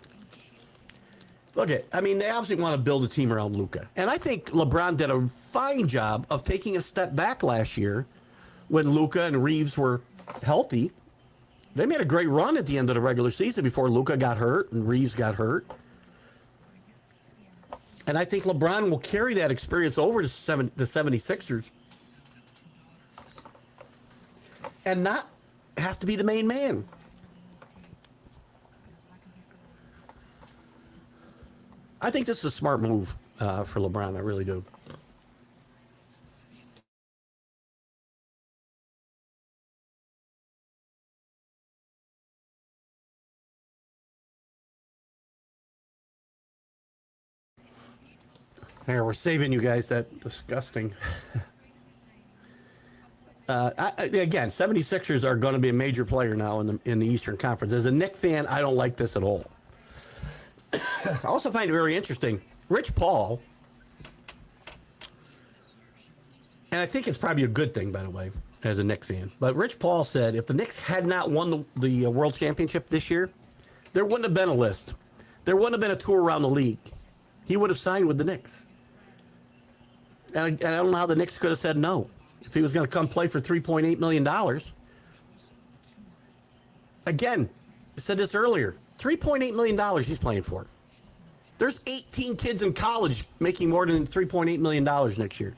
Look they obviously want to build a team around Luka. And I think LeBron did a fine job of taking a step back last year when Luka and Reeves were healthy. They made a great run at the end of the regular season before Luka got hurt and Reeves got hurt. And I think LeBron will carry that experience over to the 76ers and not have to be the main man. I think this is a smart move for LeBron. I really do. Here, we're saving you guys that disgusting. Again, 76ers are going to be a major player now in the Eastern Conference. As a Knicks fan, I don't like this at all. I also find it very interesting. Rich Paul and I think it's probably a good thing, by the way, as a Knicks fan. But Rich Paul said if the Knicks had not won the World Championship this year, there wouldn't have been a list. There wouldn't have been a tour around the league. He would have signed with the Knicks. And I don't know how the Knicks could have said no. If he was going to come play for $3.8 million. Again, I said this earlier. $3.8 million he's playing for. There's 18 kids in college making more than $3.8 million next year.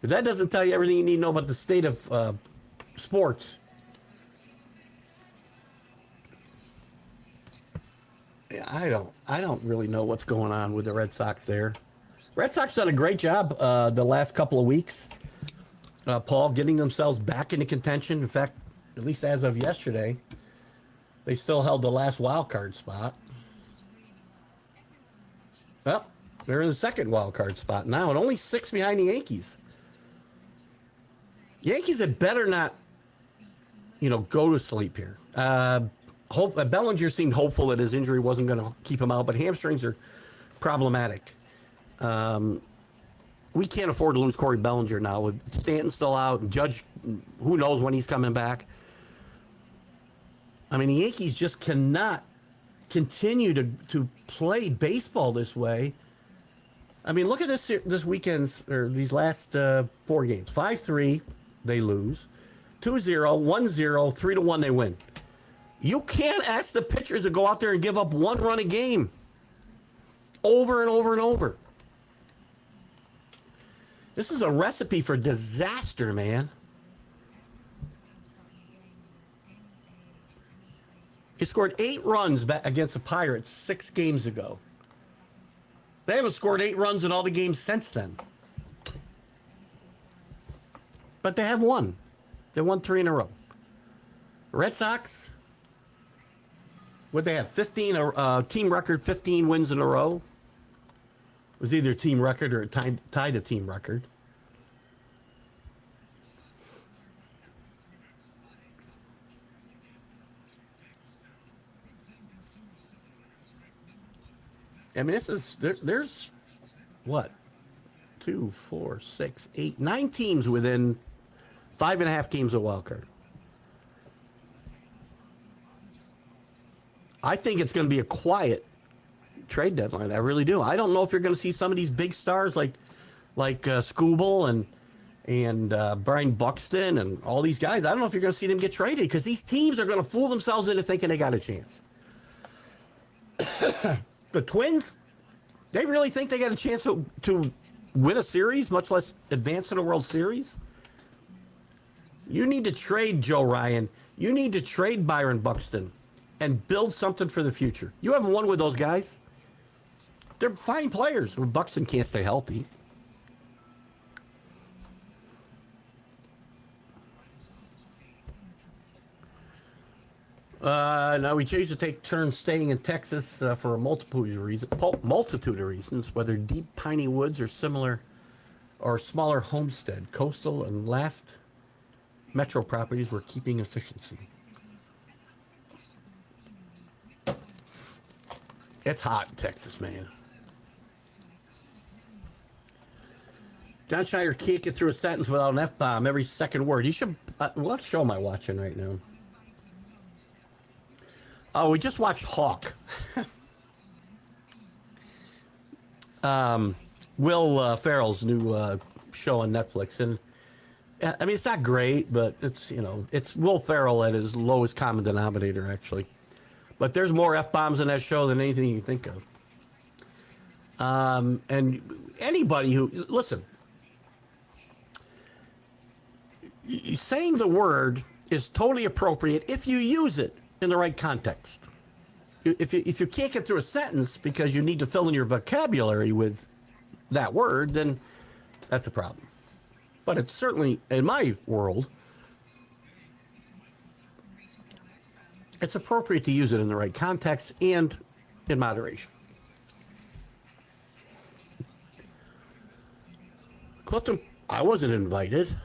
If that doesn't tell you everything you need to know about the state of sports. I don't really know what's going on with the Red Sox there. Red Sox done a great job the last couple of weeks. Paul, getting themselves back into contention. In fact, at least as of yesterday, they still held the last wild card spot. Well, they're in the second wild card spot now, and only 6 behind the Yankees. Yankees had better not, go to sleep here. Bellinger seemed hopeful that his injury wasn't going to keep him out, but hamstrings are problematic. We can't afford to lose Corey Bellinger now with Stanton still out and Judge, who knows when he's coming back. I mean, the Yankees just cannot continue to play baseball this way. I mean, look at this weekend's, or these last 4 games. 5-3, they lose. 2-0, 1-0, 3-1, they win. You can't ask the pitchers to go out there and give up 1 run a game over and over and over. This is a recipe for disaster, man. He scored 8 runs against the Pirates 6 games ago. They haven't scored 8 runs in all the games since then. But they have won. They won 3 in a row. Red Sox, would they have 15, team record 15 wins in a row? It was either team record or tied a team record. I mean, there's what? 2, 4, 6, 8, 9 teams within 5.5 games of wild card. I think it's going to be a quiet trade deadline. I really do. I don't know if you're going to see some of these big stars like Skubal and Brian Buxton and all these guys. I don't know if you're going to see them get traded because these teams are going to fool themselves into thinking they got a chance. The Twins, they really think they got a chance to win a series, much less advance in a World Series? You need to trade Joe Ryan. You need to trade Byron Buxton and build something for the future. You haven't won with those guys. They're fine players. Buxton can't stay healthy. Now we choose to take turns staying in Texas for a multitude of reasons, whether deep piney woods or similar or smaller homestead, coastal and last metro properties were keeping efficiency. It's hot in Texas, man. John Schneider can't get through a sentence without an F-bomb every second word. You should. What show am I watching right now? Oh, we just watched Hawk. Will Ferrell's new show on Netflix, and I mean it's not great, but it's Will Ferrell at his lowest common denominator actually. But there's more F-bombs in that show than anything you can think of. And anybody who listen, saying the word is totally appropriate if you use it in the right context. If you can't get through a sentence because you need to fill in your vocabulary with that word, then that's a problem. But it's certainly, in my world, it's appropriate to use it in the right context and in moderation. Clifton, I wasn't invited.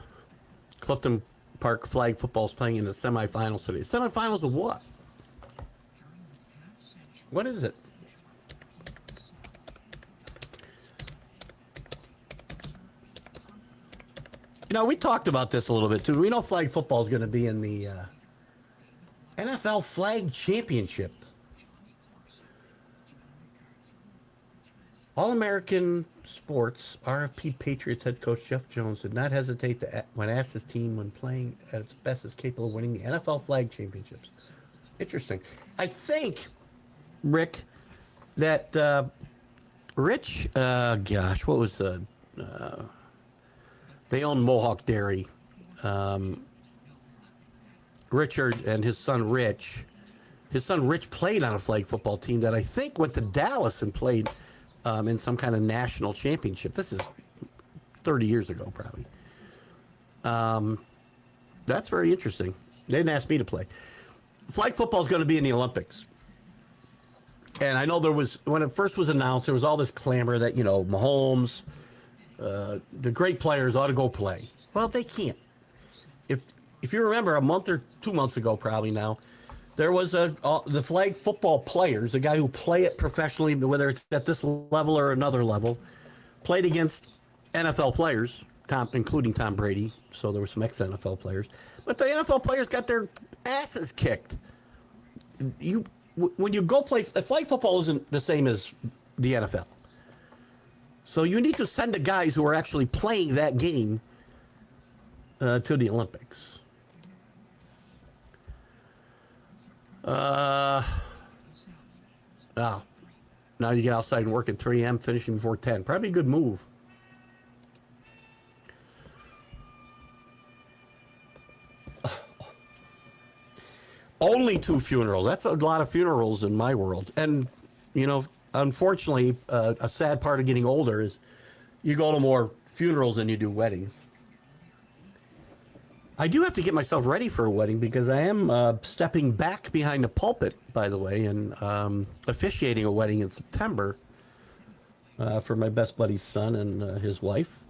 Clifton Park flag football is playing in the semifinals today. Semifinals of what? What is it? We talked about this a little bit too. We know flag football is going to be in the NFL Flag Championship. All-American Sports RFP Patriots head coach Jeff Jones did not hesitate when asked his team when playing at its best is capable of winning the NFL Flag Championships. Interesting. I think, Rick, that Rich, what was they own Mohawk Dairy. Richard and his son Rich. His son Rich played on a flag football team that I think went to Dallas and played in some kind of national championship. This is 30 years ago, probably. That's very interesting. They didn't ask me to play. Flag football is going to be in the Olympics. And I know when it first was announced, there was all this clamor that, Mahomes, the great players ought to go play. Well, they can't. If you remember, a month or 2 months ago, probably now, there was the flag football players, the guy who play it professionally, whether it's at this level or another level, played against NFL players, including Tom Brady. So there were some ex-NFL players. But the NFL players got their asses kicked. When you go play, flag football isn't the same as the NFL. So you need to send the guys who are actually playing that game to the Olympics. Now you get outside and work at 3 a.m., finishing before 10. Probably a good move. Only 2 funerals. That's a lot of funerals in my world. And, unfortunately, a sad part of getting older is you go to more funerals than you do weddings. I do have to get myself ready for a wedding because I am stepping back behind the pulpit, by the way, and officiating a wedding in September for my best buddy's son and his wife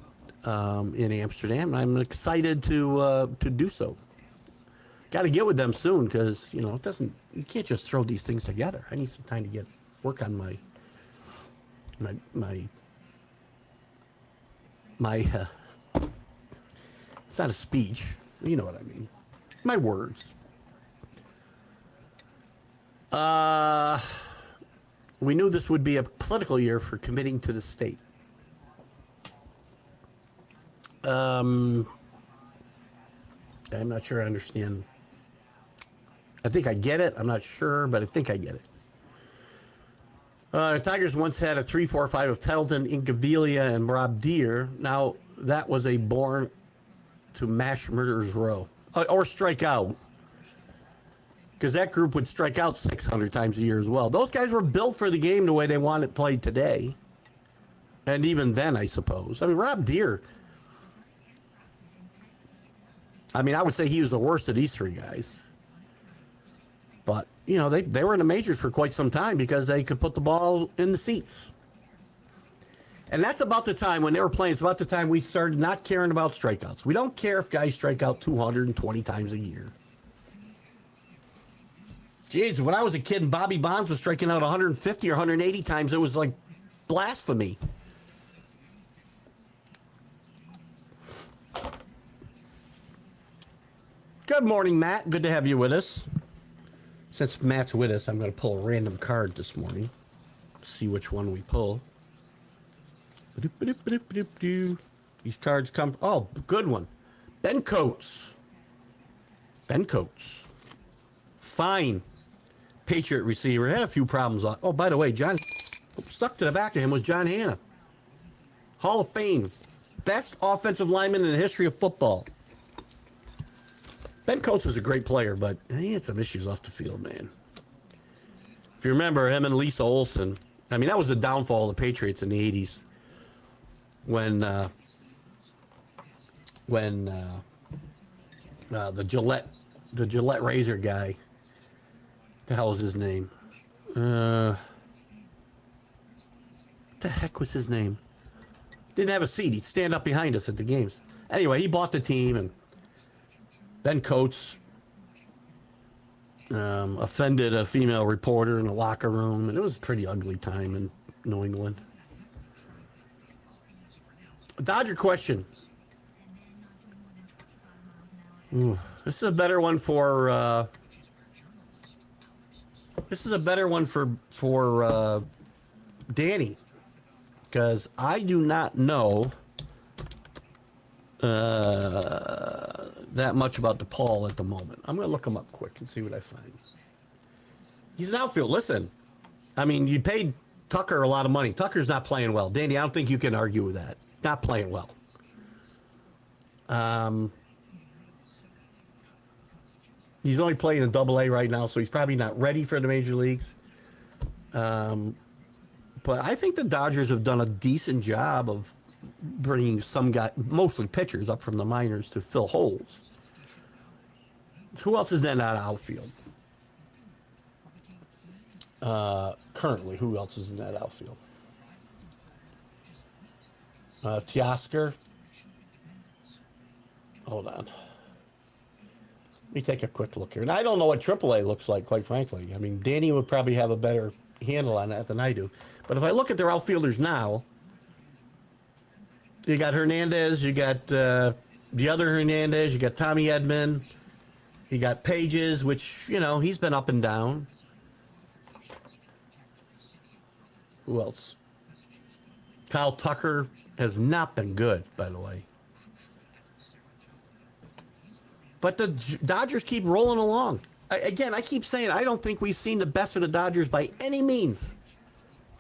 in Amsterdam. I'm excited to do so. Got to get with them soon because you can't just throw these things together. I need some time to work on my it's not a speech. You know what I mean. My words. We knew this would be a political year for committing to the state. I'm not sure I understand. I think I get it. I'm not sure, but I think I get it. Tigers once had a 3-4-5 of Tettleton, Incaviglia, and Rob Deere. Now, that was a born to mash murderers row. Or strike out. Because that group would strike out 600 times a year as well. Those guys were built for the game the way they want it played today. And even then, I suppose. Rob Deere. I would say he was the worst of these 3 guys. But, they were in the majors for quite some time because they could put the ball in the seats. And that's about the time when they were playing. It's about the time we started not caring about strikeouts. We don't care if guys strike out 220 times a year. Jeez, when I was a kid and Bobby Bonds was striking out 150 or 180 times, it was like blasphemy. Good morning, Matt. Good to have you with us. Since Matt's with us, I'm going to pull a random card this morning. See which one we pull. These cards come... Oh, good one. Ben Coates. Ben Coates. Fine. Patriot receiver. Had a few problems. Oh, by the way, stuck to the back of him was John Hanna. Hall of Fame. Best offensive lineman in the history of football. Ben Coates was a great player, but he had some issues off the field, man. If you remember him and Lisa Olson, that was the downfall of the Patriots in the 80s. When the Gillette razor guy, the hell was his name? What the heck was his name? Didn't have a seat. He'd stand up behind us at the games. Anyway, he bought the team, and Ben Coates offended a female reporter in a locker room, and it was a pretty ugly time in New England. Dodger question. Ooh, this is a better one for. This is a better one for Danny, because I do not know that much about DePaul at the moment. I'm going to look him up quick and see what I find. He's an outfield. Listen, I mean, you paid Tucker a lot of money. Tucker's not playing well. Danny, I don't think you can argue with that. Not playing well. He's only playing in Double-A right now, so he's probably not ready for the major leagues. But I think the Dodgers have done a decent job of bringing some guy, mostly pitchers, up from the minors to fill holes. Who else is in that outfield? Currently, who else is in that outfield? Teoscar. Hold on. Let me take a quick look here. And I don't know what AAA looks like, quite frankly. I mean, Danny would probably have a better handle on that than I do. But if I look at their outfielders now, you got Hernandez, you got the other Hernandez, you got Tommy Edman, you got Pages, which, you know, he's been up and down. Who else? Kyle Tucker has not been good, by the way. But the Dodgers keep rolling along. Again, I keep saying I don't think we've seen the best of the Dodgers by any means.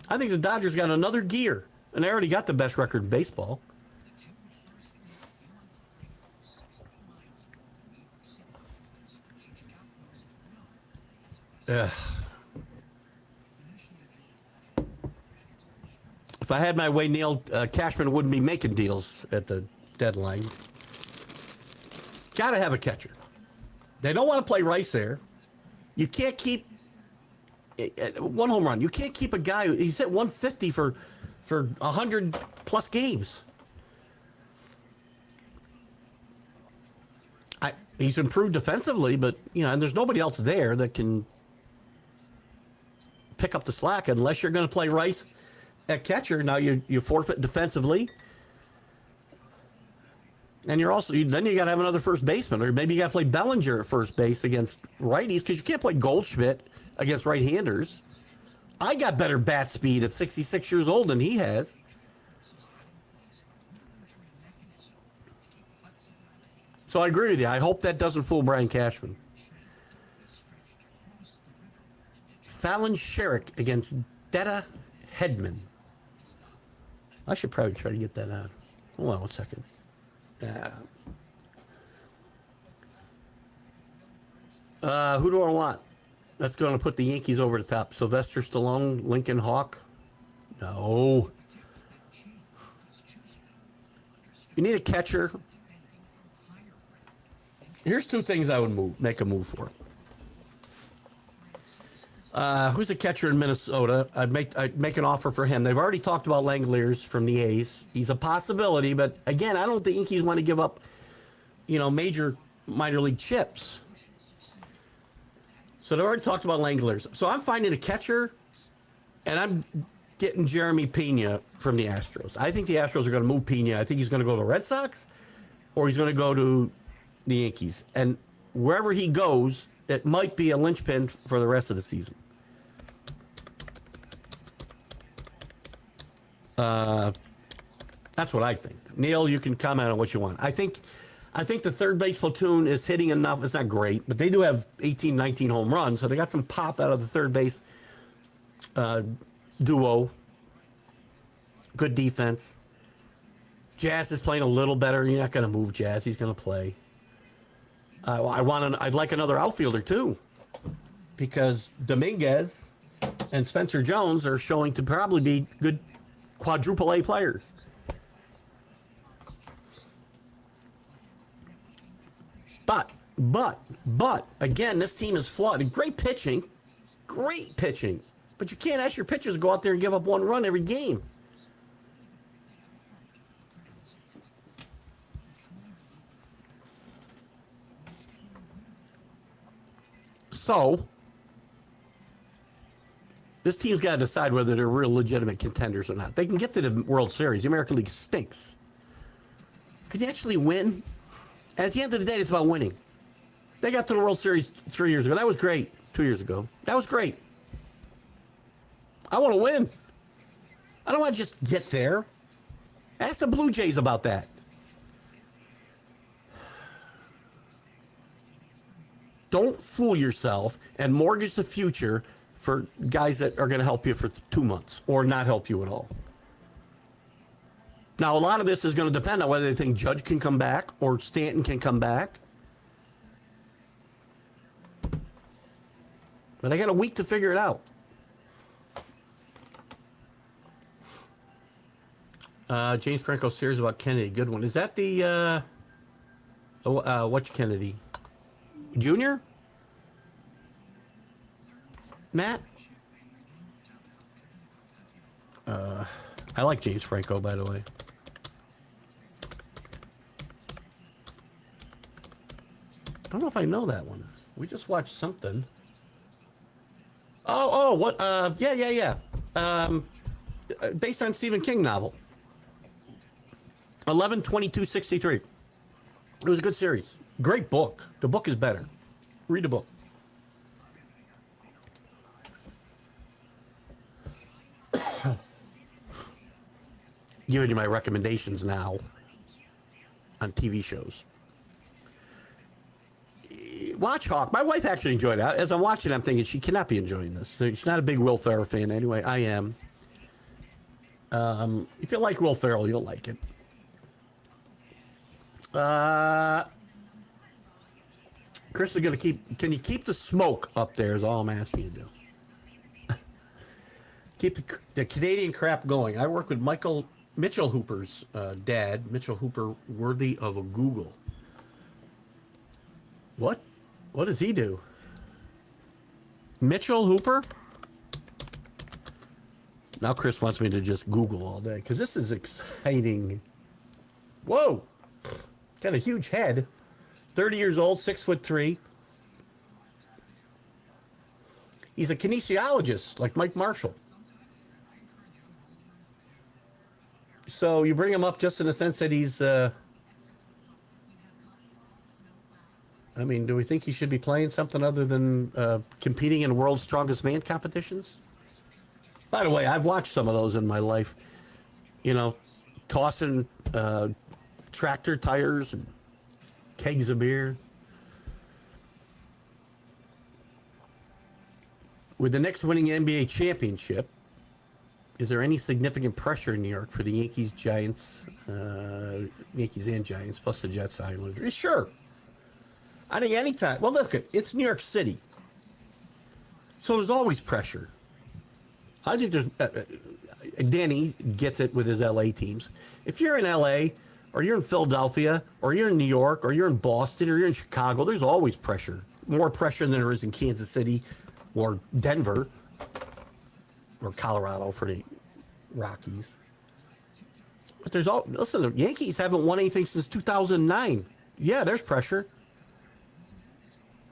I think the Dodgers got another gear, and they already got the best record in baseball. Ugh. If I had my way, Neil, Cashman wouldn't be making deals at the deadline. Got to have a catcher. They don't want to play Rice there. You can't keep one home run. You can't keep a guy. He's hit 150 for 100 plus games. He's improved defensively, but you know, and there's nobody else there that can pick up the slack unless you're going to play Rice at catcher. Now you forfeit defensively. And you're also, then you got to have another first baseman, or maybe you got to play Bellinger at first base against righties, because you can't play Goldschmidt against right-handers. I got better bat speed at 66 years old than he has. So I agree with you. I hope that doesn't fool Brian Cashman. Fallon Sherrick against Detta Hedman. I should probably try to get that on. Hold on 1 second. Who do I want? That's going to put the Yankees over the top. Sylvester Stallone, Lincoln Hawk. No. You need a catcher. Here's two things I would make a move for. Who's a catcher in Minnesota? I'd make an offer for him. They've already talked about Langeliers from the A's. He's a possibility, but again, I don't think the Yankees want to give up, you know, major minor league chips. So they've already talked about Langeliers. So I'm finding a catcher, and I'm getting Jeremy Pena from the Astros. I think the Astros are going to move Pena. I think he's going to go to the Red Sox, or he's going to go to the Yankees. And wherever he goes, it might be a linchpin for the rest of the season. That's what I think. Neil, you can comment on what you want. I think the third base platoon is hitting enough. It's not great, but they do have 18, 19 home runs, so they got some pop out of the third base duo. Good defense. Jazz is playing a little better. You're not going to move Jazz. He's going to play. I'd like another outfielder too, because Dominguez and Spencer Jones are showing to probably be good quadruple A players. But again, this team is flawed. Great pitching, but you can't ask your pitchers to go out there and give up one run every game. So, this team's got to decide whether they're real legitimate contenders or not. They can get to the World Series. The American League stinks. Can you actually win? And at the end of the day, it's about winning. They got to the World Series 3 years ago. That was great. 2 years ago. That was great. I want to win. I don't want to just get there. Ask the Blue Jays about that. Don't fool yourself and mortgage the future for guys that are going to help you for 2 months or not help you at all. Now, a lot of this is going to depend on whether they think Judge can come back or Stanton can come back. But I got a week to figure it out. James Franco series about Kennedy. Good one. Is that the, what's Kennedy? Junior? Matt? I like James Franco, by the way. I don't know if I know that one. We just watched something. What? Yeah. Based on Stephen King novel. 11/22/63. It was a good series. Great book. The book is better. Read the book. Giving you my recommendations now on TV shows. Watch Hawk. My wife actually enjoyed it. As I'm watching, I'm thinking she cannot be enjoying this. She's not a big Will Ferrell fan anyway. I am. If you like Will Ferrell, you'll like it. Chris is going to keep... Can you keep the smoke up there is all I'm asking you to do. Keep the Canadian crap going. I work with Mitchell Hooper's dad. Mitchell Hooper, worthy of a Google. What? What does he do? Mitchell Hooper? Now Chris wants me to just Google all day because this is exciting. Whoa! Got a huge head. 30 years old, 6'3". He's a kinesiologist like Mike Marshall. So you bring him up just in the sense that he's... I mean, do we think he should be playing something other than competing in World's Strongest Man competitions? By the way, I've watched some of those in my life. You know, tossing tractor tires and kegs of beer. With the Knicks winning the NBA championship, is there any significant pressure in New York for the Yankees, Giants, Yankees and Giants, plus the Jets, Islanders? Sure. I think anytime. Well, look, it's New York City. So there's always pressure. I think there's... Danny gets it with his LA teams. If you're in LA, or you're in Philadelphia, or you're in New York, or you're in Boston, or you're in Chicago, there's always pressure. More pressure than there is in Kansas City, or Denver, or Colorado for the Rockies. But there's all... Listen, the Yankees haven't won anything since 2009. Yeah, there's pressure.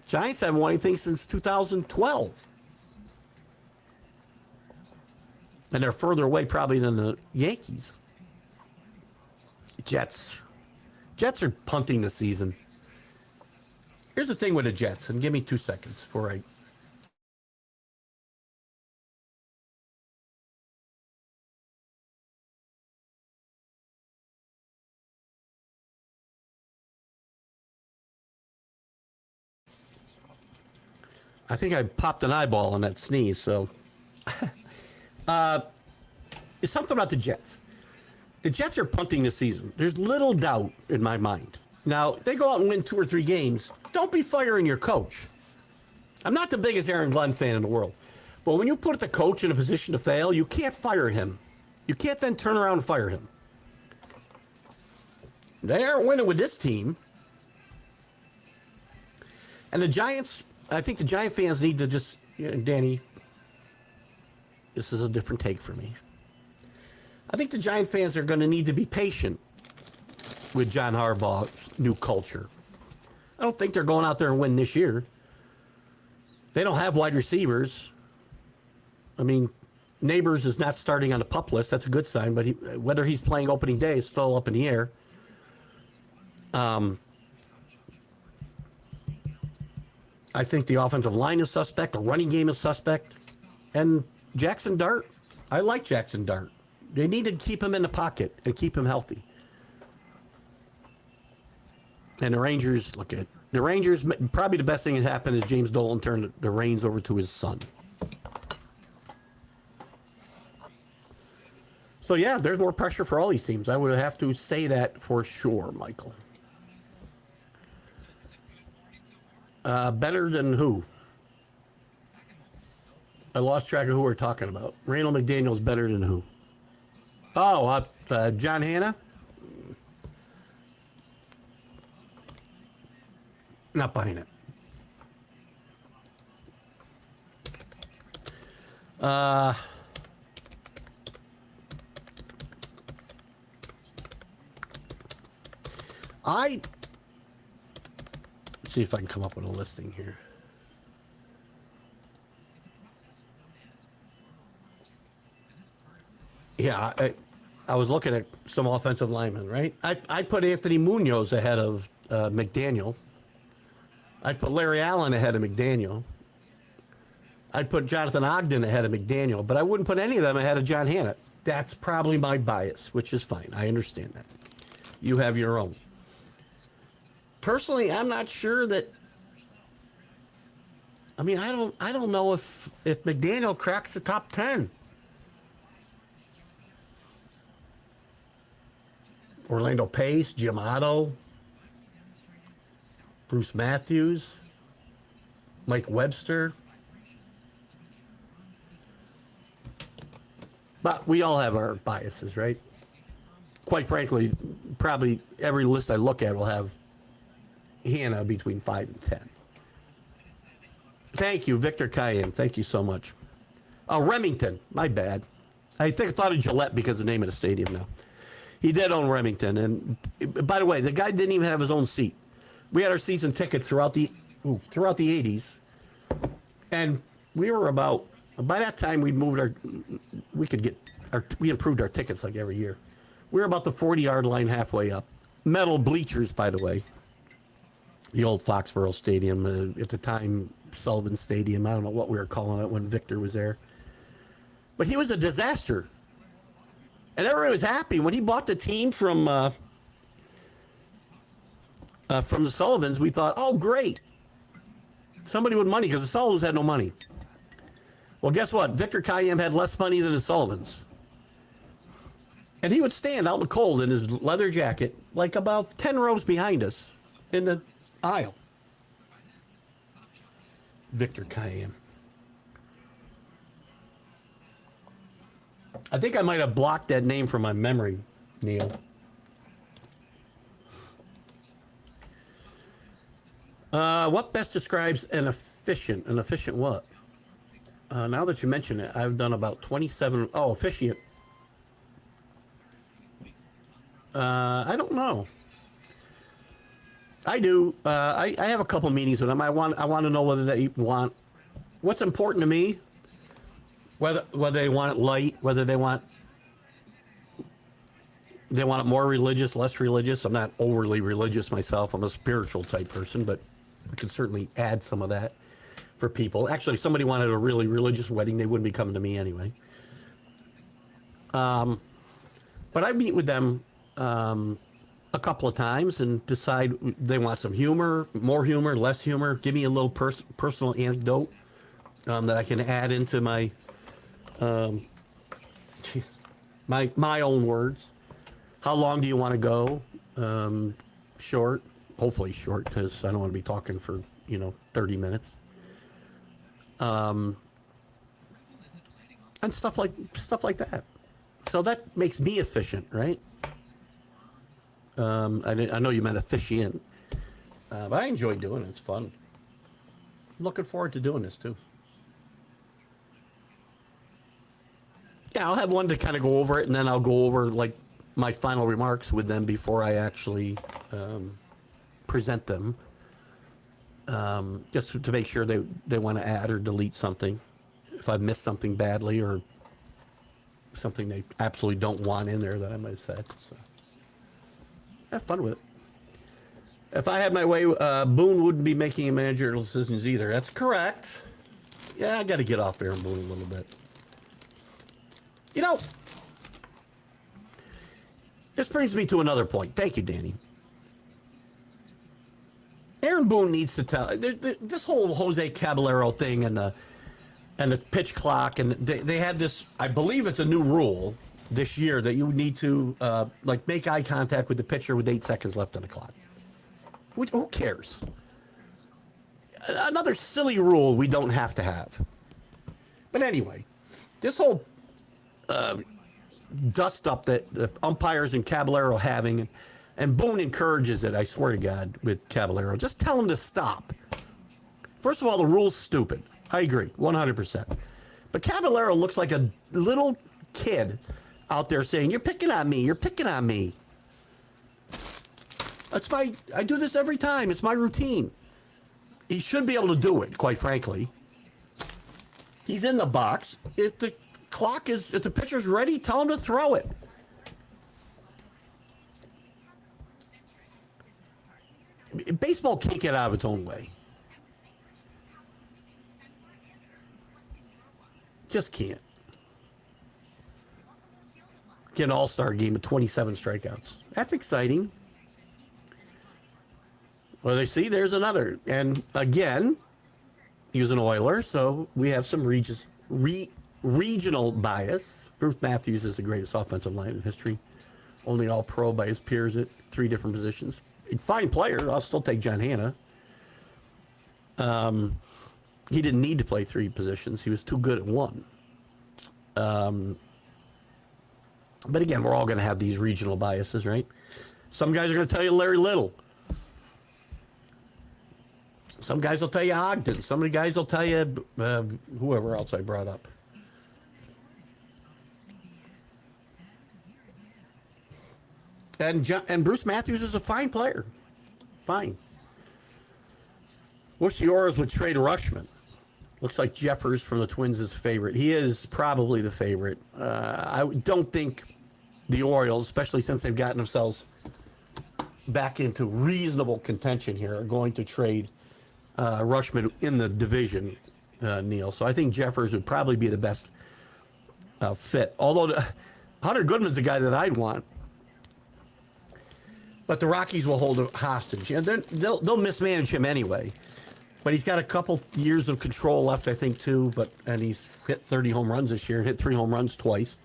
Giants haven't won anything since 2012. And they're further away probably than the Yankees. Jets are punting the season. Here's the thing with the Jets, and give me 2 seconds before I think I popped an eyeball on that sneeze, so... It's something about the Jets. The Jets are punting the season. There's little doubt in my mind. Now, if they go out and win 2 or 3 games, don't be firing your coach. I'm not the biggest Aaron Glenn fan in the world. But when you put the coach in a position to fail, you can't fire him. You can't then turn around and fire him. They aren't winning with this team. And the Giants, I think the Giant fans need to just... Danny, this is a different take for me. I think the Giant fans are going to need to be patient with John Harbaugh's new culture. I don't think they're going out there and win this year. They don't have wide receivers. I mean, Neighbors is not starting on the PUP list. That's a good sign, but whether he's playing opening day is still up in the air. I think the offensive line is suspect. The running game is suspect. And Jackson Dart, I like Jackson Dart. They need to keep him in the pocket and keep him healthy. And the Rangers, probably the best thing that happened is James Dolan turned the reins over to his son. So, yeah, there's more pressure for all these teams. I would have to say that for sure, Michael. Better than who? I lost track of who we're talking about. Randall McDaniel's better than who? Oh, John Hanna? Not buying it. Let's see if I can come up with a listing here. Yeah, I was looking at some offensive linemen, right? I put Anthony Munoz ahead of McDaniel. I'd put Larry Allen ahead of McDaniel. I'd put Jonathan Ogden ahead of McDaniel, but I wouldn't put any of them ahead of John Hanna. That's probably my bias, which is fine. I understand that. You have your own. Personally, I'm not sure that. I mean, I don't know if McDaniel cracks the top 10. Orlando Pace, Jim Otto, Bruce Matthews, Mike Webster. But we all have our biases, right? Quite frankly, probably every list I look at will have Hanna between 5 and 10. Thank you, Victor Cayenne. Thank you so much. Remington, my bad. I thought of Gillette because of the name of the stadium now. He did own Remington, and by the way, the guy didn't even have his own seat. We had our season tickets throughout the 80s, and we were by that time we improved our tickets like every year. We were about the 40-yard line halfway up. Metal bleachers, by the way. The old Foxborough Stadium, at the time Sullivan Stadium. I don't know what we were calling it when Victor was there. But he was a disaster. And everybody was happy when he bought the team from the Sullivans. We thought, oh, great. Somebody with money, because the Sullivans had no money. Well, guess what? Victor Cayenne had less money than the Sullivans. And he would stand out in the cold in his leather jacket, like about 10 rows behind us in the aisle. Victor Cayenne. I think I might have blocked that name from my memory, Neil. What best describes an efficient? An efficient what? Now that you mention it, I've done about 27. Oh, officiant. I don't know. I do. I have a couple meetings with them. I want to know whether they want what's important to me. Whether they want it light, whether they want it more religious, less religious. I'm not overly religious myself. I'm a spiritual type person, but we can certainly add some of that for people. Actually, if somebody wanted a really religious wedding, they wouldn't be coming to me anyway. But I meet with them a couple of times and decide they want some humor, more humor, less humor. Give me a little personal anecdote that I can add into my my own words. How long do you want to go? Short, hopefully short, because I don't want to be talking for 30 minutes. And stuff like that. So that makes me efficient, right? I know you meant officiant, but I enjoy doing it. It's fun. I'm looking forward to doing this too. Yeah, I'll have one to kind of go over it, and then I'll go over like my final remarks with them before I actually present them, just to make sure they want to add or delete something. If I've missed something badly or something they absolutely don't want in there that I might have said. So have fun with it. If I had my way, Boone wouldn't be making managerial decisions either. That's correct. Yeah, I got to get off Aaron Boone a little bit. You know, this brings me to another point. Thank you, Danny. Aaron Boone needs to tell this whole Jose Caballero thing and the pitch clock, and they had this. I believe it's a new rule this year that you need to like make eye contact with the pitcher with 8 seconds left on the clock. Who cares? Another silly rule we don't have to have. But anyway, this whole dust up that the umpires and Caballero having, and Boone encourages it, I swear to God, with Caballero. Just tell him to stop. First of all, the rule's stupid. I agree, 100%. But Caballero looks like a little kid out there saying, "You're picking on me, you're picking on me." I do this every time. It's my routine. He should be able to do it, quite frankly. He's in the box. If the pitcher's ready, tell him to throw it. Baseball can't get out of its own way. Just can't. Get an all-star game with 27 strikeouts. That's exciting. Well, there's another. And again, he was an Oiler, so we have some regional bias. Bruce Matthews is the greatest offensive lineman in history. Only all-pro by his peers at 3 different positions. Fine player. I'll still take John Hanna. He didn't need to play 3 positions. He was too good at one. But again, we're all going to have these regional biases, right? Some guys are going to tell you Larry Little. Some guys will tell you Ogden. Some of the guys will tell you whoever else I brought up. And Bruce Matthews is a fine player. Fine. Wish the Orioles would trade Rushman. Looks like Jeffers from the Twins is favorite. He is probably the favorite. I don't think the Orioles, especially since they've gotten themselves back into reasonable contention here, are going to trade Rushman in the division, Neil. So I think Jeffers would probably be the best fit. Although Hunter Goodman's a guy that I'd want. But the Rockies will hold him hostage. And they'll mismanage him anyway. But he's got a couple years of control left, I think, too. And he's hit 30 home runs this year, hit 3 home runs twice.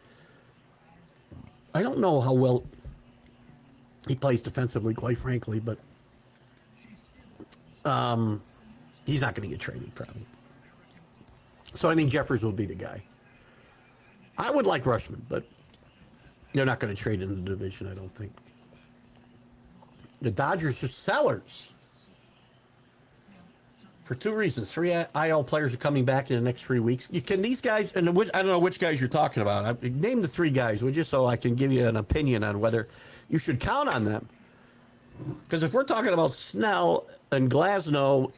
I don't know how well he plays defensively, quite frankly, but he's not going to get traded, probably. So I think Jeffers will be the guy. I would like Rushman, but they're not going to trade in the division, I don't think. The Dodgers are sellers. For 2 reasons. 3 IL players are coming back in the next 3 weeks. Can these guys, and I don't know which guys you're talking about. Name the 3 guys, would you, so I can give you an opinion on whether you should count on them. Because if we're talking about Snell and Glasnow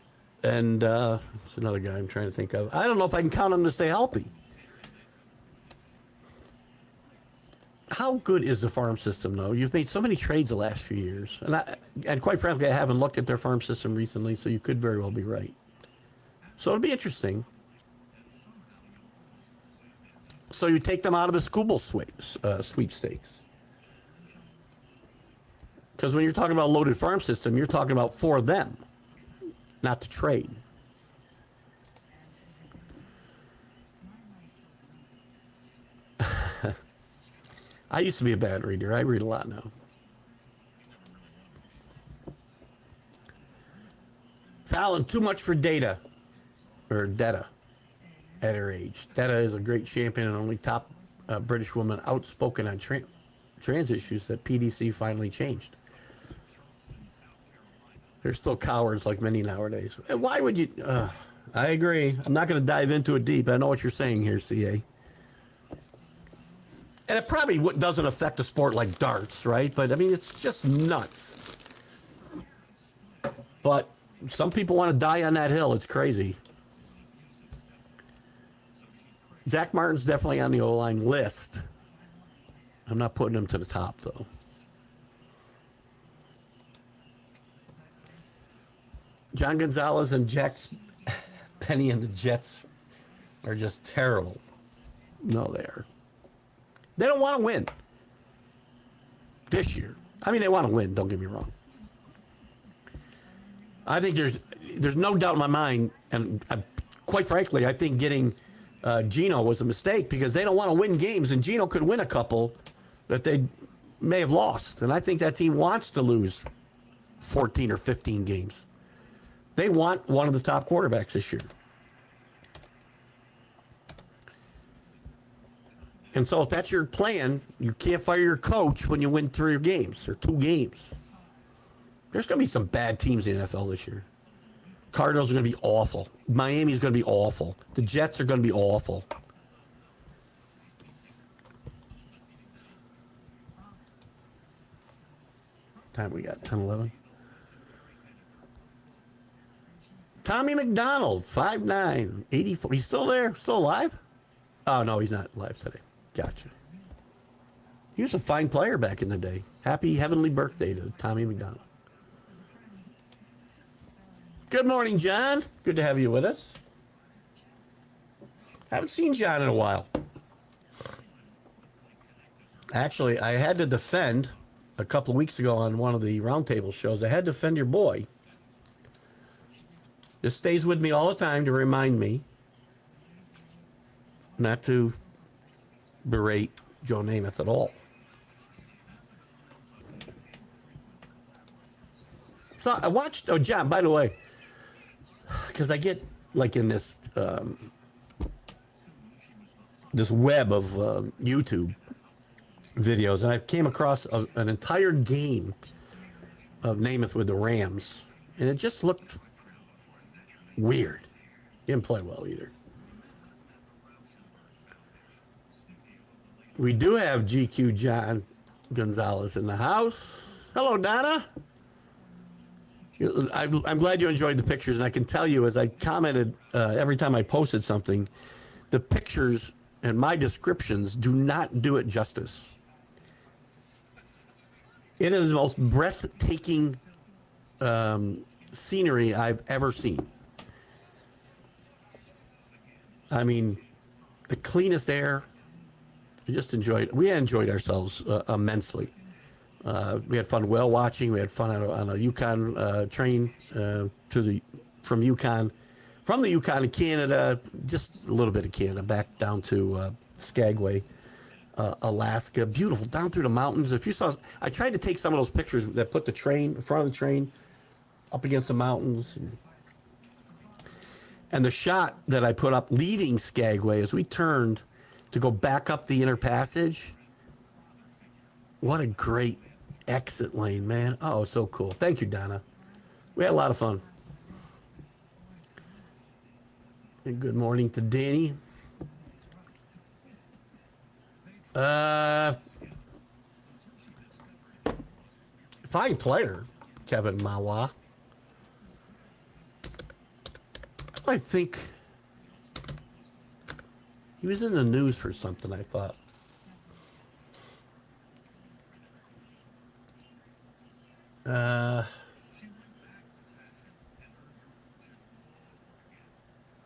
and what's another guy I'm trying to think of, I don't know if I can count on them to stay healthy. How good is the farm system, though? You've made so many trades the last few years. And quite frankly, I haven't looked at their farm system recently, so you could very well be right. So it'll be interesting. So you take them out of the Scooble sweepstakes. Because when you're talking about a loaded farm system, you're talking about for them, not to trade. I used to be a bad reader. I read a lot now. Fallon, too much for Data. Or Detta at her age. Detta is a great champion and only top British woman outspoken on trans issues that PDC finally changed. They're still cowards like many nowadays. Why would you... I agree. I'm not going to dive into it deep. I know what you're saying here, CA. And it probably doesn't affect a sport like darts, right? But, I mean, it's just nuts. But some people want to die on that hill. It's crazy. Zach Martin's definitely on the O-line list. I'm not putting him to the top, though. John Gonzalez and Jax Penny and the Jets are just terrible. No, they are. They don't want to win this year. I mean, they want to win, don't get me wrong. I think there's no doubt in my mind, and quite frankly, I think getting Geno was a mistake because they don't want to win games, and Geno could win a couple that they may have lost. And I think that team wants to lose 14 or 15 games. They want one of the top quarterbacks this year. And so if that's your plan, you can't fire your coach when you win 3 games or 2 games. There's going to be some bad teams in the NFL this year. Cardinals are going to be awful. Miami's going to be awful. The Jets are going to be awful. Time we got 10-11. Tommy McDonald, 5'9", 84. He's still there? Still alive? Oh, no, he's not alive today. Gotcha. He was a fine player back in the day. Happy heavenly birthday to Tommy McDonald. Good morning, John. Good to have you with us. Haven't seen John in a while. Actually, I had to defend a couple of weeks ago on one of the roundtable shows. I had to defend your boy. This stays with me all the time to remind me not to berate Joe Namath at all. So I watched, oh, John, by the way, because I get like in this this web of YouTube videos, and I came across an entire game of Namath with the Rams, and it just looked weird. He didn't play well either. We do have GQ John Gonzalez in the house. Hello, Donna. I'm glad you enjoyed the pictures, and I can tell you, as I commented every time I posted something, the pictures and my descriptions do not do it justice. It is the most breathtaking scenery I've ever seen. I mean, the cleanest air. I just enjoyed. We enjoyed ourselves immensely. We had fun whale watching. We had fun on a Yukon train from Yukon to Canada, just a little bit of Canada, back down to Skagway, Alaska. Beautiful, down through the mountains. If you saw, I tried to take some of those pictures that put the train in front of the train up against the mountains. And the shot that I put up leaving Skagway as we turned to go back up the inner passage. What a great exit lane, man. Oh, so cool. Thank you, Donna. We had a lot of fun. And good morning to Danny. Fine player, Kevin Mawa. I think he was in the news for something, I thought.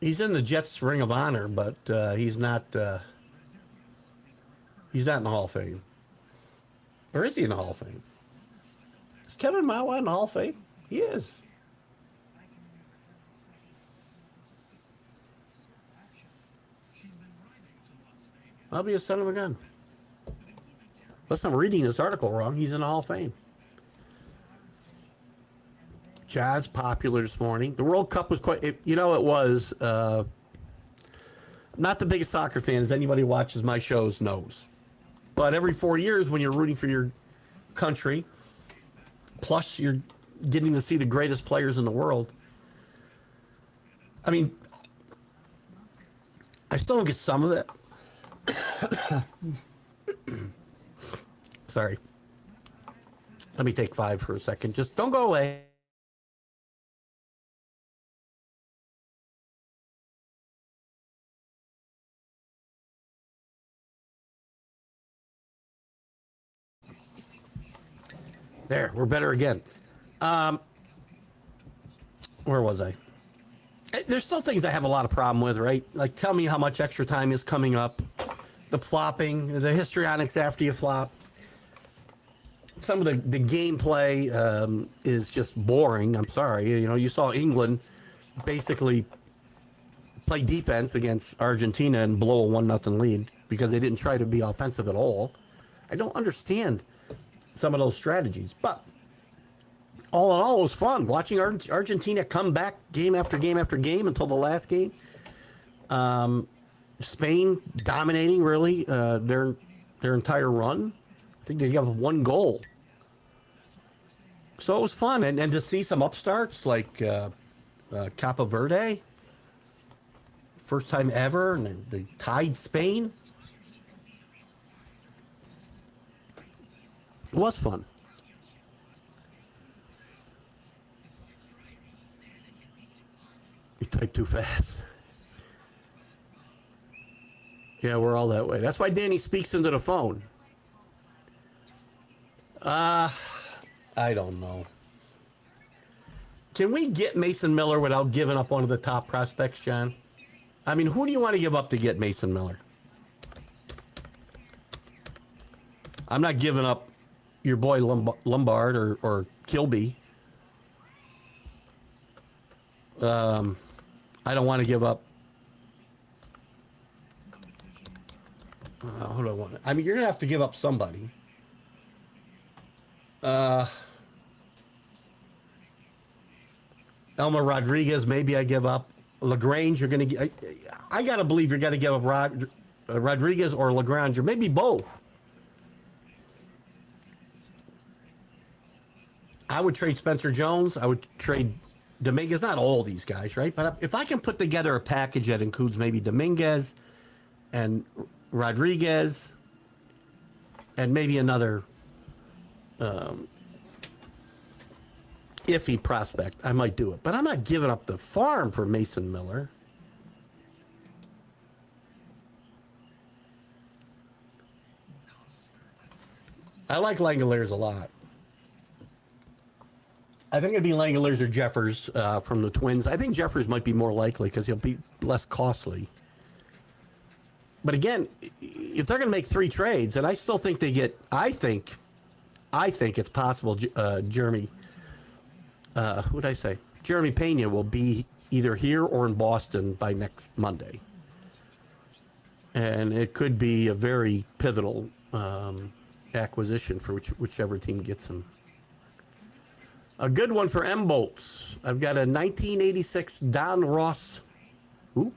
He's in the Jets Ring of Honor, but he's not in the Hall of Fame. Or is he in the Hall of Fame? Is Kevin Mawa in the Hall of Fame? He is. I'll be a son of a gun. Unless I'm reading this article wrong, he's in the Hall of Fame. John's popular this morning. The World Cup was it was not the biggest soccer fan, as anybody who watches my shows knows. But every 4 years when you're rooting for your country, plus you're getting to see the greatest players in the world. I mean, I still don't get some of it. Sorry. Let me take 5 for a second. Just don't go away. There, we're better again. Where was I? There's still things I have a lot of problem with, right? Like, tell me how much extra time is coming up, the flopping, the histrionics after you flop. Some of the gameplay is just boring. I'm sorry. You know, you saw England basically play defense against Argentina and blow a 1-0 lead because they didn't try to be offensive at all. I don't understand some of those strategies, but all in all, it was fun watching Argentina come back game after game after game until the last game. Spain dominating really their entire run. I think they got one goal. So it was fun, and to see some upstarts like Capo Verde, first time ever, and they tied Spain. It was fun. You type too fast. Yeah, we're all that way. That's why Danny speaks into the phone. I don't know. Can we get Mason Miller without giving up one of the top prospects, John? I mean, who do you want to give up to get Mason Miller? I'm not giving up your boy Lombard or Kilby. I don't want to give up. Who do I want? I mean, you're going to have to give up somebody. Elmer Rodriguez, maybe I give up. LaGrange, you're going to. I got to believe you're going to give up Rodriguez or LaGrange, or maybe both. I would trade Spencer Jones. I would trade Dominguez. Not all these guys, right? But if I can put together a package that includes maybe Dominguez and Rodriguez and maybe another iffy prospect, I might do it. But I'm not giving up the farm for Mason Miller. I like Langoliers a lot. I think it'd be Langoliers or Jeffers from the Twins. I think Jeffers might be more likely because he'll be less costly. But again, if they're going to make 3 trades, and I still think they get, I think it's possible Jeremy, who'd I say? Jeremy Pena will be either here or in Boston by next Monday. And it could be a very pivotal acquisition for whichever team gets him. A good one for M. Bolts. I've got a 1986 Don Ross. Who?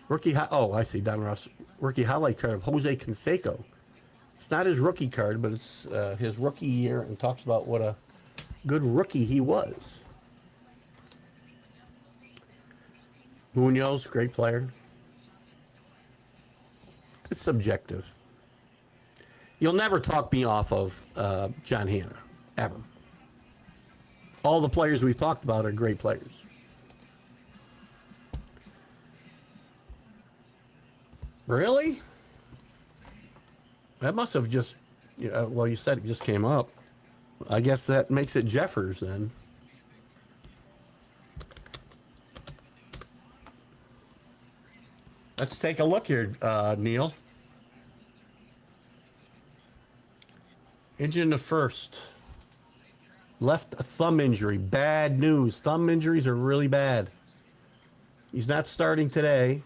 Rookie. I see Don Ross. Rookie highlight card of Jose Canseco. It's not his rookie card, but it's his rookie year, and talks about what a good rookie he was. Munoz, great player. It's subjective. You'll never talk me off of John Hanna, ever. All the players we've talked about are great players. Really? That must have just, well, you said it just came up. I guess that makes it Jeffers then. Let's take a look here, Neil. Injured in the first. Left a thumb injury. Bad news. Thumb injuries are really bad. He's not starting today.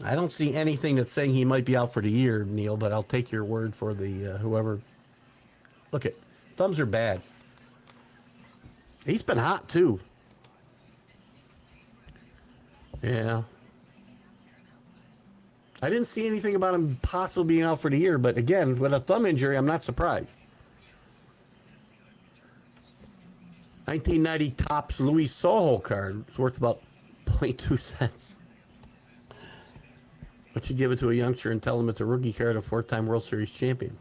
I don't see anything that's saying he might be out for the year, Neil, but I'll take your word for the whoever. Look at thumbs are bad. He's been hot too. Yeah. I didn't see anything about him possibly being out for the year, but again, with a thumb injury, I'm not surprised. 1990 Topps Luis Sojo card. It's worth about 0.2 cents. But you give it to a youngster and tell him it's a rookie card, a 4-time World Series champion.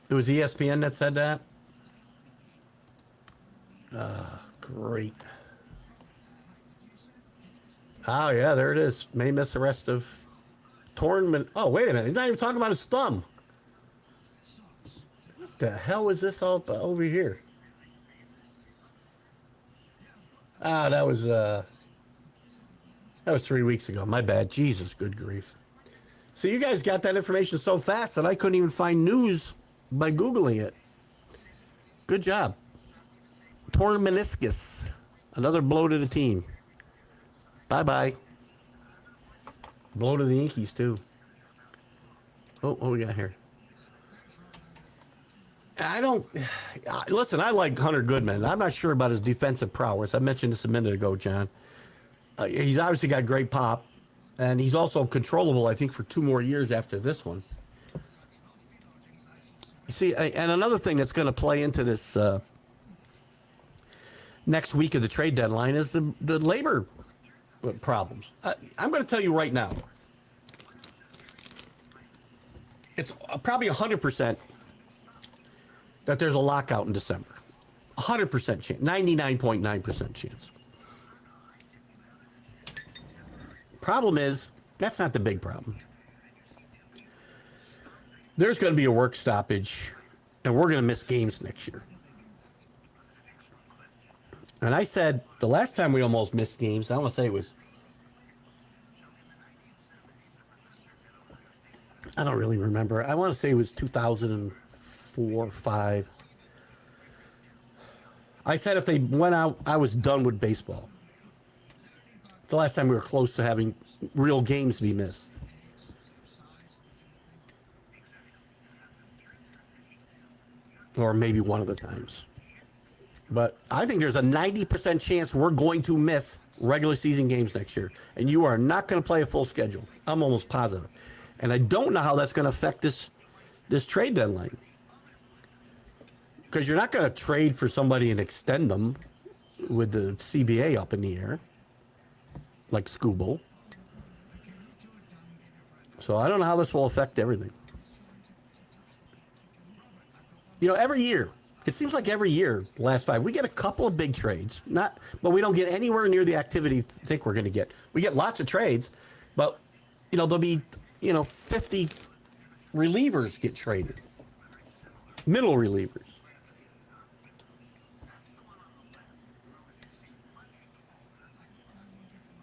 It was ESPN that said that? Great. Oh, yeah, there it is. May miss the rest of tournament. Oh, wait a minute. He's not even talking about his thumb. The hell is this all over here? Ah, that was 3 weeks ago. My bad. Jesus, good grief. So you guys got that information so fast that I couldn't even find news by Googling it. Good job. Torn meniscus. Another blow to the team. Bye-bye. Blow to the Yankees, too. Oh, what we got here? I don't... Listen, I like Hunter Goodman. I'm not sure about his defensive prowess. I mentioned this a minute ago, John. He's obviously got great pop, and he's also controllable, I think, for 2 more years after this one. You see, and another thing that's going to play into this next week of the trade deadline is the labor problems. I'm going to tell you right now, it's probably 100% that there's a lockout in December. 100% chance, 99.9% chance. Problem is, that's not the big problem. There's going to be a work stoppage, and we're going to miss games next year. And I said the last time we almost missed games, I want to say it was, I don't really remember. I want to say it was 2004 or 5. I said if they went out, I was done with baseball. The last time we were close to having real games be missed. Or maybe one of the times. But I think there's a 90% chance we're going to miss regular season games next year. And you are not going to play a full schedule. I'm almost positive. And I don't know how that's going to affect this trade deadline. Because you're not going to trade for somebody and extend them with the CBA up in the air. Like Scooble. So I don't know how this will affect everything. You know, every year, it seems like every year, the last 5, we get a couple of big trades. But we don't get anywhere near the activity I think we're going to get. We get lots of trades, but, you know, there'll be, 50 relievers get traded. Middle relievers.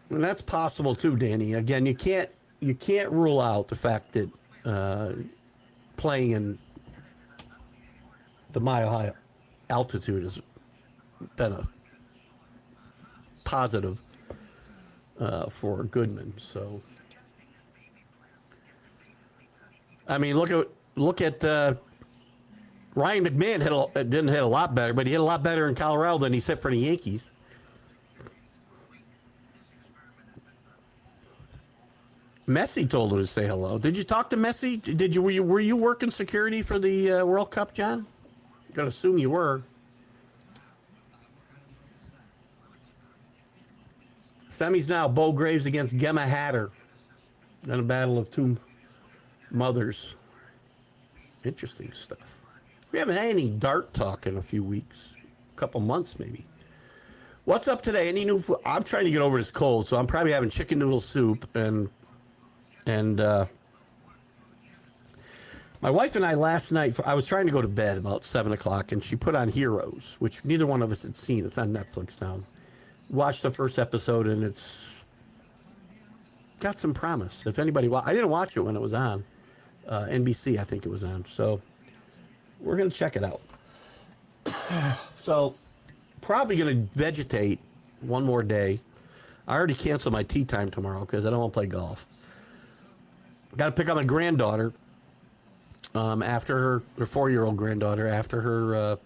And that's possible too, Danny. Again, you can't rule out the fact that playing in the mile high altitude has been a positive for Goodman. So, I mean, look at Ryan McMahon didn't hit a lot better, but he hit a lot better in Colorado than he hit for the Yankees. Messi told him to say hello. Did you talk to Messi? Were you working security for the World Cup, John? I'm gonna assume you were. Semis now. Bo Graves against Gemma Hatter in a battle of 2 mothers. Interesting stuff. We haven't had any dart talk in a few weeks, a couple months maybe. What's up today? Any new food? I'm trying to get over this cold, so I'm probably having chicken noodle soup and my wife and I last night, I was trying to go to bed about 7 o'clock, and she put on Heroes, which neither one of us had seen. It's on Netflix now. Watched the first episode, and it's got some promise. If anybody, I didn't watch it when it was on NBC, I think it was on. So we're gonna check it out. So probably gonna vegetate one more day. I already canceled my tea time tomorrow because I don't want to play golf. Got to pick up my granddaughter after her 4-year-old granddaughter after her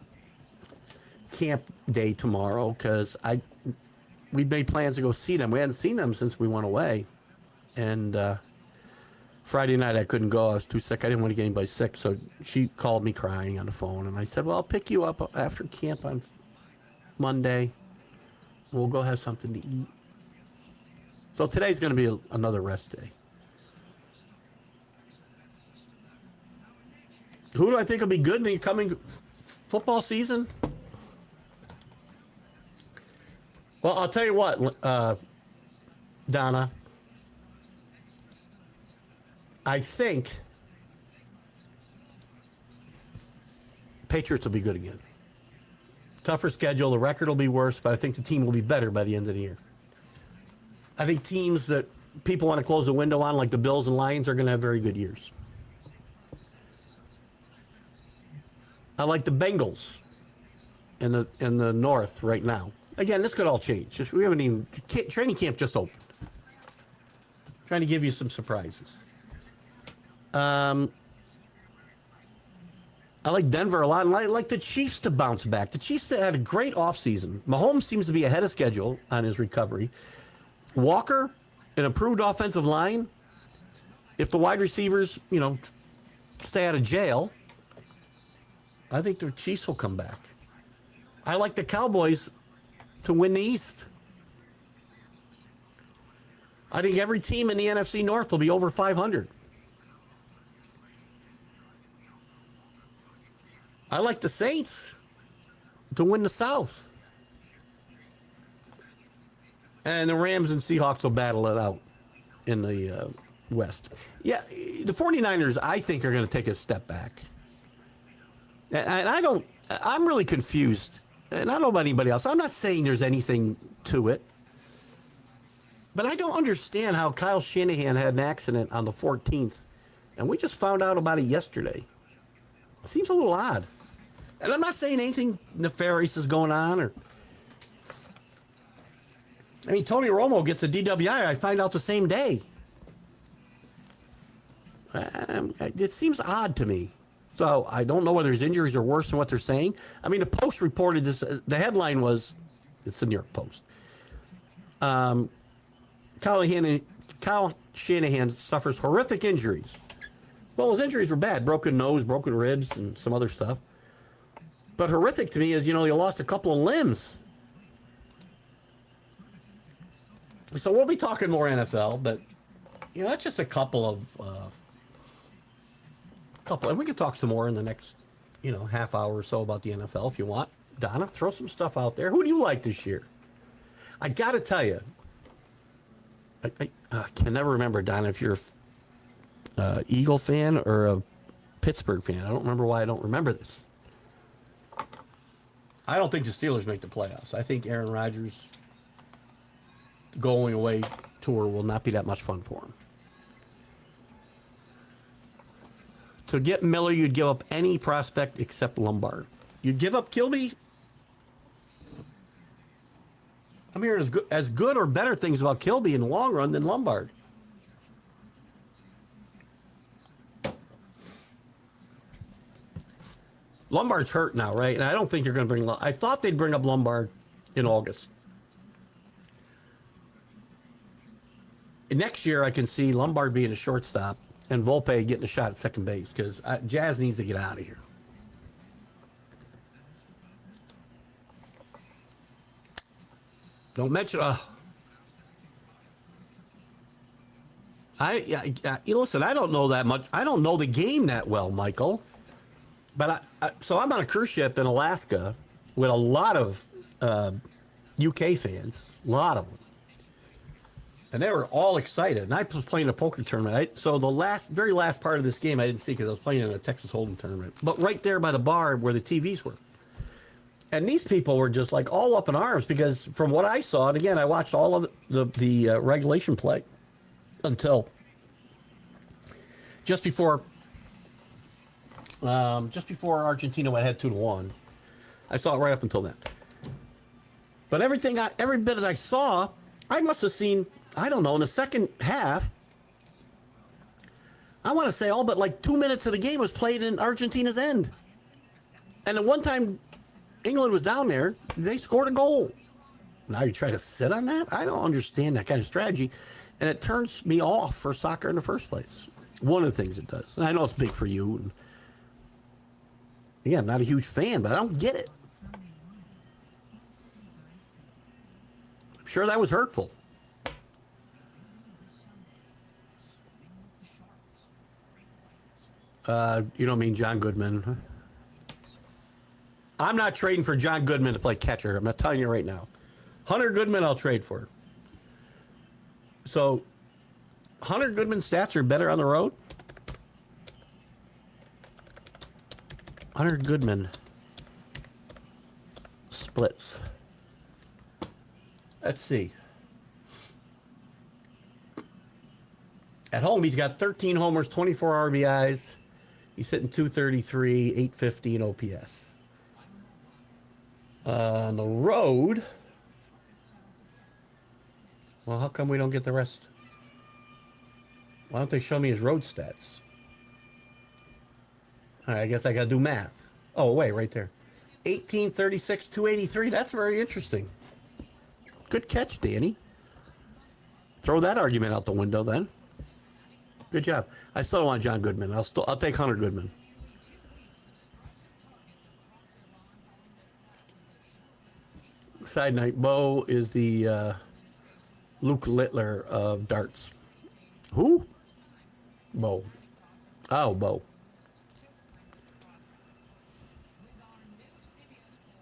camp day tomorrow because we made plans to go see them. We hadn't seen them since we went away, and Friday night I couldn't go. I was too sick. I didn't want to get anybody sick, so she called me crying on the phone, and I said, "Well, I'll pick you up after camp on Monday. We'll go have something to eat." So today's going to be another rest day. Who do I think will be good in the coming football season? Well, I'll tell you what, Donna. I think Patriots will be good again. Tougher schedule, the record will be worse, but I think the team will be better by the end of the year. I think teams that people want to close the window on, like the Bills and Lions, are going to have very good years. I like the Bengals in the North right now. Again, this could all change. We haven't even training camp just opened. Trying to give you some surprises. I like Denver a lot, and I like the Chiefs to bounce back. The Chiefs had a great offseason. Mahomes seems to be ahead of schedule on his recovery. Walker, an improved offensive line. If the wide receivers, stay out of jail, I think the Chiefs will come back. I like the Cowboys to win the East. I think every team in the NFC North will be over 500. I like the Saints to win the South. And the Rams and Seahawks will battle it out in the West. Yeah, the 49ers, I think, are going to take a step back. And I'm really confused. And I don't know about anybody else. I'm not saying there's anything to it. But I don't understand how Kyle Shanahan had an accident on the 14th. And we just found out about it yesterday. It seems a little odd. And I'm not saying anything nefarious is going on. Tony Romo gets a DWI. I find out the same day. It seems odd to me. So I don't know whether his injuries are worse than what they're saying. The Post reported this. The headline was, it's the New York Post. Kyle Shanahan suffers horrific injuries. Well, his injuries were bad. Broken nose, broken ribs, and some other stuff. But horrific to me is, he lost a couple of limbs. So we'll be talking more NFL, but, that's just a couple of... and we can talk some more in the next, half hour or so about the NFL if you want. Donna, throw some stuff out there. Who do you like this year? I got to tell you, I can never remember, Donna, if you're a Eagle fan or a Pittsburgh fan. I don't remember why I don't remember this. I don't think the Steelers make the playoffs. I think Aaron Rodgers' going away tour will not be that much fun for him. To get Miller, you'd give up any prospect except Lombard. You'd give up Kilby. I'm hearing as good or better things about Kilby in the long run than Lombard. Lombard's hurt now, right? And I don't think they're going to bring... I thought they'd bring up Lombard in August. And next year, I can see Lombard being a shortstop and Volpe getting a shot at second base, because Jazz needs to get out of here. Don't mention... listen, I don't know that much. I don't know the game that well, Michael. But so I'm on a cruise ship in Alaska with a lot of UK fans, a lot of them. And they were all excited. And I was playing a poker tournament. So the very last part of this game I didn't see because I was playing in a Texas Hold'em tournament. But right there by the bar where the TVs were. And these people were just like all up in arms because from what I saw, and again, I watched all of the regulation play until just before Argentina went ahead 2-1. I saw it right up until then. But every bit as I saw, I must have seen, I don't know, in the second half, I want to say all but like 2 minutes of the game was played in Argentina's end. And at one time, England was down there, they scored a goal. Now you try to sit on that? I don't understand that kind of strategy. And it turns me off for soccer in the first place. One of the things it does. And I know it's big for you. And again, I'm not a huge fan, but I don't get it. I'm sure that was hurtful. You don't mean John Goodman? Huh? I'm not trading for John Goodman to play catcher. I'm not telling you right now. Hunter Goodman, I'll trade for. So, Hunter Goodman's stats are better on the road? Hunter Goodman splits. Let's see. At home, he's got 13 homers, 24 RBIs. He's hitting 233, 850 in OPS. On the road, well, how come we don't get the rest? Why don't they show me his road stats? All right, I guess I got to do math. Oh, wait, right there. 1836, 283. That's very interesting. Good catch, Danny. Throw that argument out the window then. Good job. I still don't want John Goodman. I'll take Hunter Goodman. Side note, Bo is the Luke Littler of darts. Who? Bo. Oh, Bo.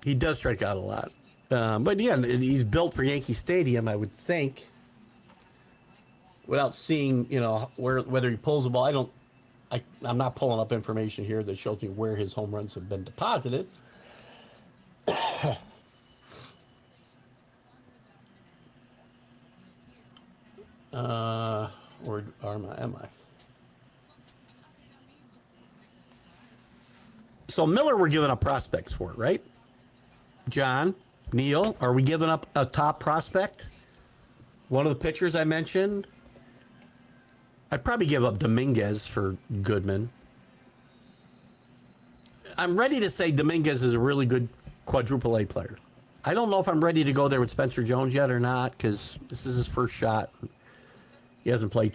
He does strike out a lot. But yeah, he's built for Yankee Stadium, I would think. Without seeing, you know, whether he pulls the ball, I'm not pulling up information here that shows me where his home runs have been deposited. Or am I? So Miller, we're giving up prospects for, right? John, Neil, are we giving up a top prospect? One of the pitchers I mentioned. I'd probably give up Dominguez for Goodman. I'm ready to say Dominguez is a really good quadruple A player. I don't know if I'm ready to go there with Spencer Jones yet or not, because this is his first shot. He hasn't played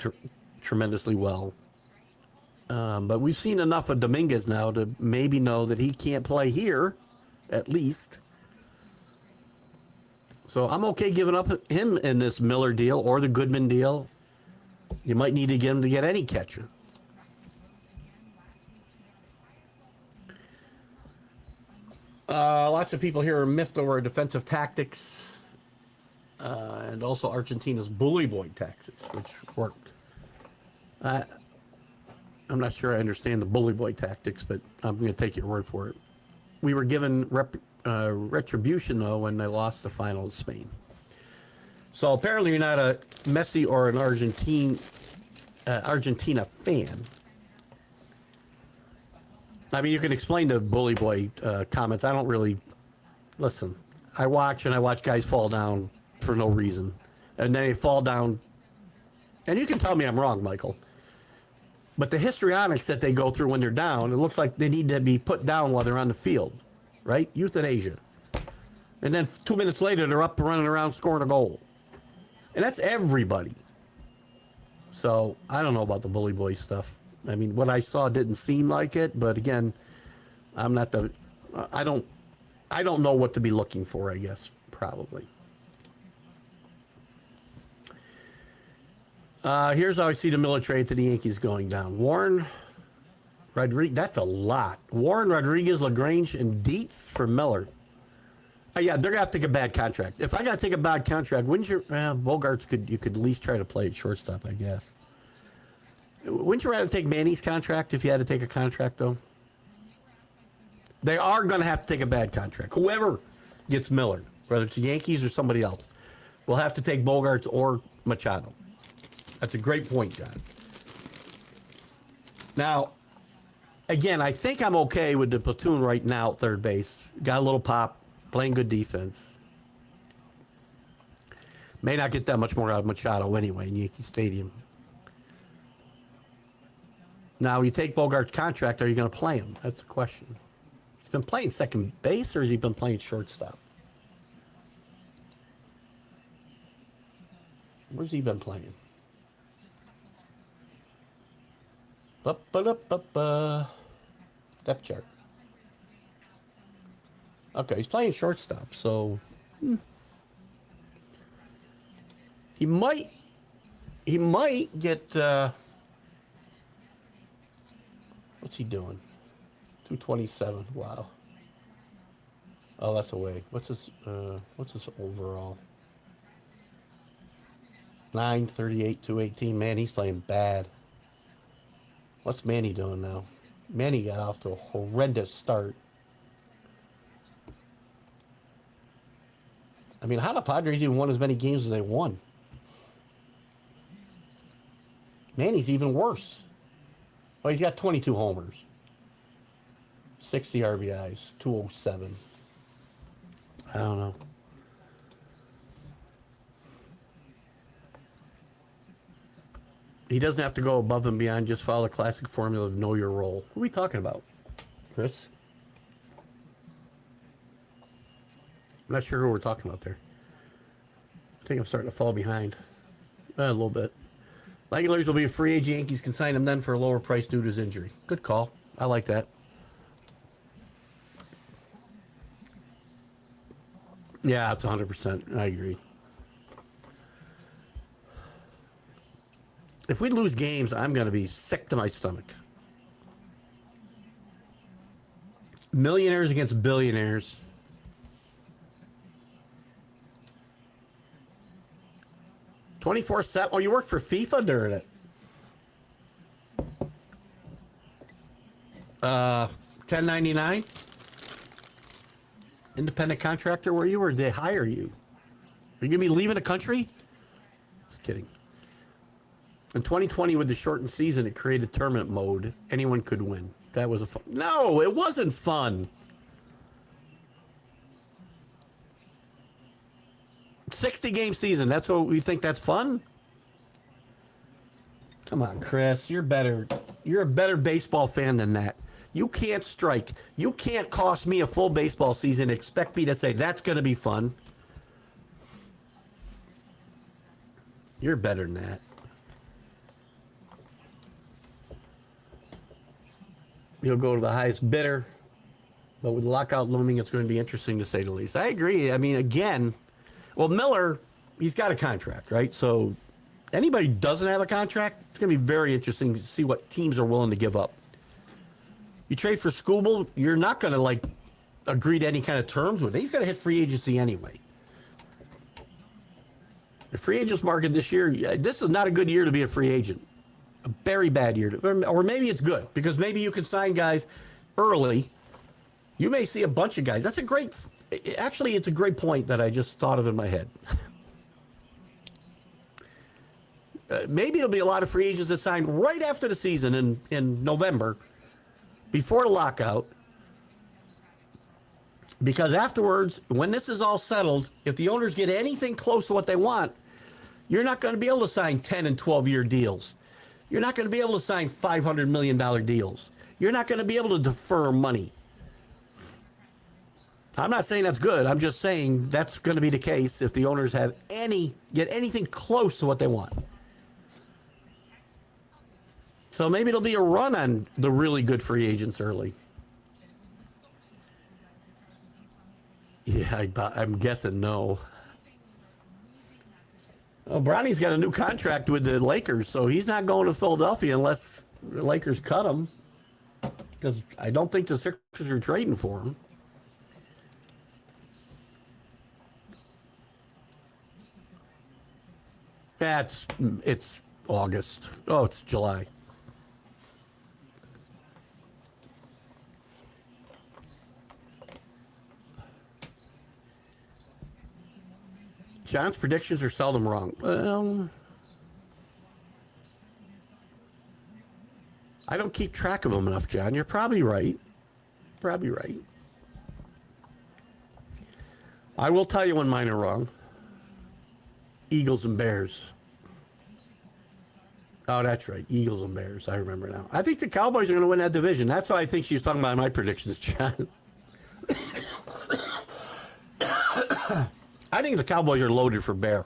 tremendously well. But we've seen enough of Dominguez now to maybe know that he can't play here, at least. So I'm okay giving up him in this Miller deal or the Goodman deal. You might need to get him to get any catcher. Lots of people here are miffed over defensive tactics and also Argentina's bully boy tactics, which worked. I'm not sure I understand the bully boy tactics, but I'm going to take your word for it. We were given retribution, though, when they lost the final to Spain. So apparently you're not a Messi or an Argentina fan. I mean, you can explain the bully boy comments. I don't really listen. I watch guys fall down for no reason, and then they fall down. And you can tell me I'm wrong, Michael. But the histrionics that they go through when they're down, it looks like they need to be put down while they're on the field, right? Euthanasia. And then 2 minutes later, they're up running around scoring a goal. And that's everybody. So I don't know about the bully boy stuff. I mean, what I saw didn't seem like it, but again, I don't know what to be looking for, I guess, probably. Here's how I see the Miller trade to the Yankees going down. Warren Rodriguez, that's a lot. Warren, Rodriguez, LaGrange, and Dietz for Miller. Yeah, they're going to have to take a bad contract. If I got to take a bad contract, wouldn't you? Bogarts you could at least try to play at shortstop, I guess. Wouldn't you rather take Manny's contract if you had to take a contract, though? They are going to have to take a bad contract. Whoever gets Miller, whether it's the Yankees or somebody else, will have to take Bogarts or Machado. That's a great point, John. Now, again, I think I'm okay with the platoon right now at third base. Got a little pop, playing good defense. May not get that much more out of Machado anyway in Yankee Stadium. Now, you take Bogart's contract, are you going to play him? That's the question. He's been playing second base, or has he been playing shortstop? Where's he been playing? Depth chart. Okay, he's playing shortstop, so he might get what's he doing? 227. Wow. Oh, that's away. What's his overall? 938, 218. Man, he's playing bad. What's Manny doing now? Manny got off to a horrendous start. I mean, how the Padres even won as many games as they won? Manny's even worse. Oh, he's got 22 homers, 60 RBIs, 207. I don't know. He doesn't have to go above and beyond, just follow the classic formula of know your role. Who are we talking about, Chris? I'm not sure who we're talking about there. I think I'm starting to fall behind. A little bit. Langeliers will be a free agent. Yankees can sign him then for a lower price due to his injury. Good call. I like that. Yeah, it's 100%. I agree. If we lose games, I'm going to be sick to my stomach. Millionaires against billionaires. 24/7. Oh, you work for FIFA during it. 1099. Independent contractor, were you, or did they hire you? Are you gonna be leaving the country? Just kidding. In 2020, with the shortened season, it created tournament mode. Anyone could win. That was a fun. No, it wasn't fun. 60-game season. That's what we think. That's fun. Come on, Chris. You're better. You're a better baseball fan than that. You can't strike. You can't cost me a full baseball season and expect me to say that's going to be fun. You're better than that. You'll go to the highest bidder. But with lockout looming, it's going to be interesting to say the least. I agree. I mean, again, well, Miller, he's got a contract, right? So anybody who doesn't have a contract, it's going to be very interesting to see what teams are willing to give up. You trade for Skubal, you're not going to like agree to any kind of terms with it. He's going to hit free agency anyway. The free agents market this year, this is not a good year to be a free agent. A very bad year. Or maybe it's good because maybe you can sign guys early. You may see a bunch of guys. That's a great, actually, it's a great point that I just thought of in my head. Maybe it'll be a lot of free agents that sign right after the season in November, before the lockout. Because afterwards, when this is all settled, if the owners get anything close to what they want, you're not going to be able to sign 10 and 12-year deals. You're not going to be able to sign $500 million deals. You're not going to be able to defer money. I'm not saying that's good. I'm just saying that's going to be the case if the owners get anything close to what they want. So maybe it'll be a run on the really good free agents early. Yeah, I'm guessing no. Well, Bronny's got a new contract with the Lakers, so he's not going to Philadelphia unless the Lakers cut him. Because I don't think the Sixers are trading for him. Yeah, it's August. Oh, it's July. John's predictions are seldom wrong. Well, I don't keep track of them enough, John. You're probably right. Probably right. I will tell you when mine are wrong. Eagles and Bears. Oh, that's right. Eagles and Bears. I remember now. I think the Cowboys are going to win that division. That's why I think she's talking about my predictions, John. I think the Cowboys are loaded for bear.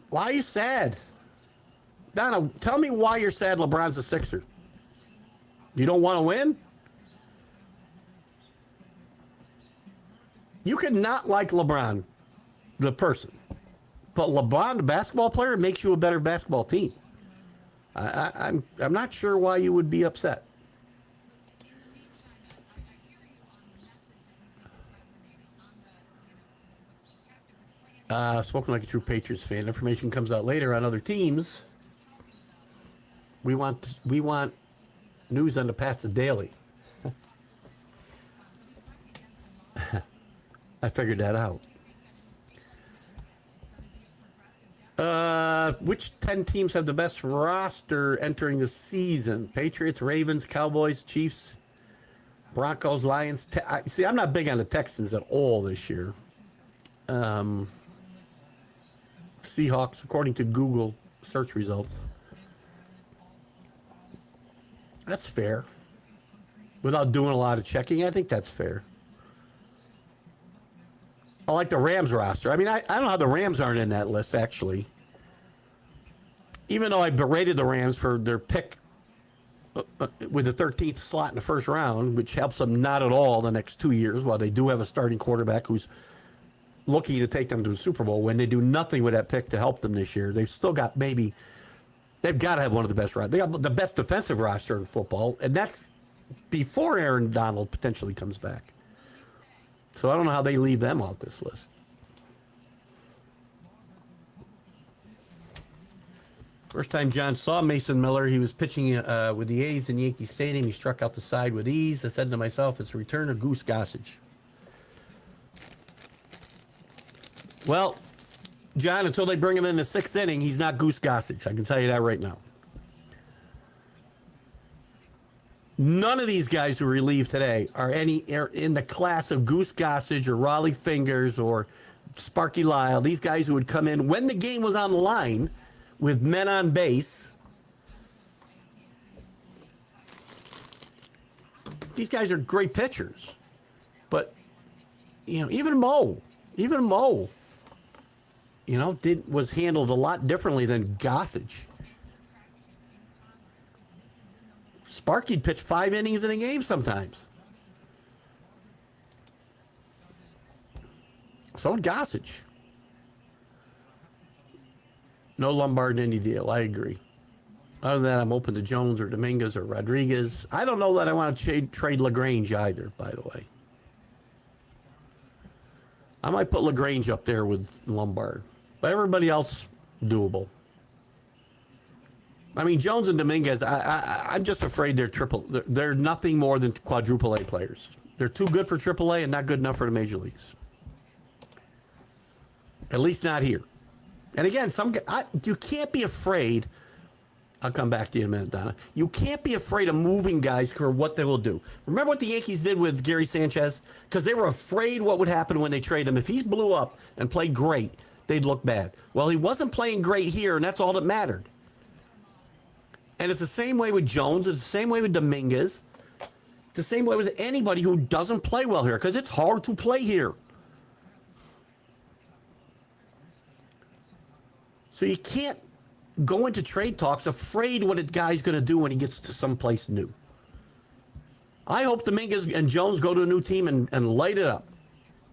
Why are you sad? Donna, tell me why you're sad LeBron's a Sixer. You don't want to win? You can not like LeBron, the person. But LeBron, the basketball player, makes you a better basketball team. I'm not sure why you would be upset. Spoken like a true Patriots fan. Information comes out later on other teams. We want news on the past the daily. I figured that out. Which 10 teams have the best roster entering the season? Patriots, Ravens, Cowboys, Chiefs, Broncos, Lions. See, I'm not big on the Texans at all this year. Seahawks, according to Google search results. That's fair. Without doing a lot of checking, I think that's fair. I like the Rams roster. I mean, I don't know how the Rams aren't in that list, actually. Even though I berated the Rams for their pick with the 13th slot in the first round, which helps them not at all the next 2 years, while they do have a starting quarterback who's looking to take them to the Super Bowl, when they do nothing with that pick to help them this year. They've still got they've got to have one of the best rosters. They have the best defensive roster in football, and that's before Aaron Donald potentially comes back. So I don't know how they leave them off this list. First time John saw Mason Miller, he was pitching with the A's in Yankee Stadium. He struck out the side with ease. I said to myself, it's a return of Goose Gossage. Well, John, until they bring him in the 6th inning, he's not Goose Gossage. I can tell you that right now. None of these guys who relieved today are in the class of Goose Gossage or Raleigh Fingers or Sparky Lyle. These guys who would come in when the game was on the line with men on base. These guys are great pitchers. But, even Mo, was handled a lot differently than Gossage. Sparky'd pitch 5 innings in a game sometimes. So did Gossage. No Lombard in any deal. I agree. Other than that, I'm open to Jones or Dominguez or Rodriguez. I don't know that I want to trade LaGrange either, by the way. I might put LaGrange up there with Lombard. But everybody else, doable. I mean, Jones and Dominguez, I'm just afraid they're nothing more than quadruple A players. They're too good for triple A and not good enough for the major leagues. At least not here. And again, you can't be afraid. I'll come back to you in a minute, Donna. You can't be afraid of moving guys for what they will do. Remember what the Yankees did with Gary Sanchez? Because they were afraid what would happen when they trade him. If he blew up and played great, they'd look bad. Well, he wasn't playing great here, and that's all that mattered. And it's the same way with Jones. It's the same way with Dominguez. It's the same way with anybody who doesn't play well here, because it's hard to play here. So you can't go into trade talks afraid what a guy's going to do when he gets to someplace new. I hope Dominguez and Jones go to a new team and light it up.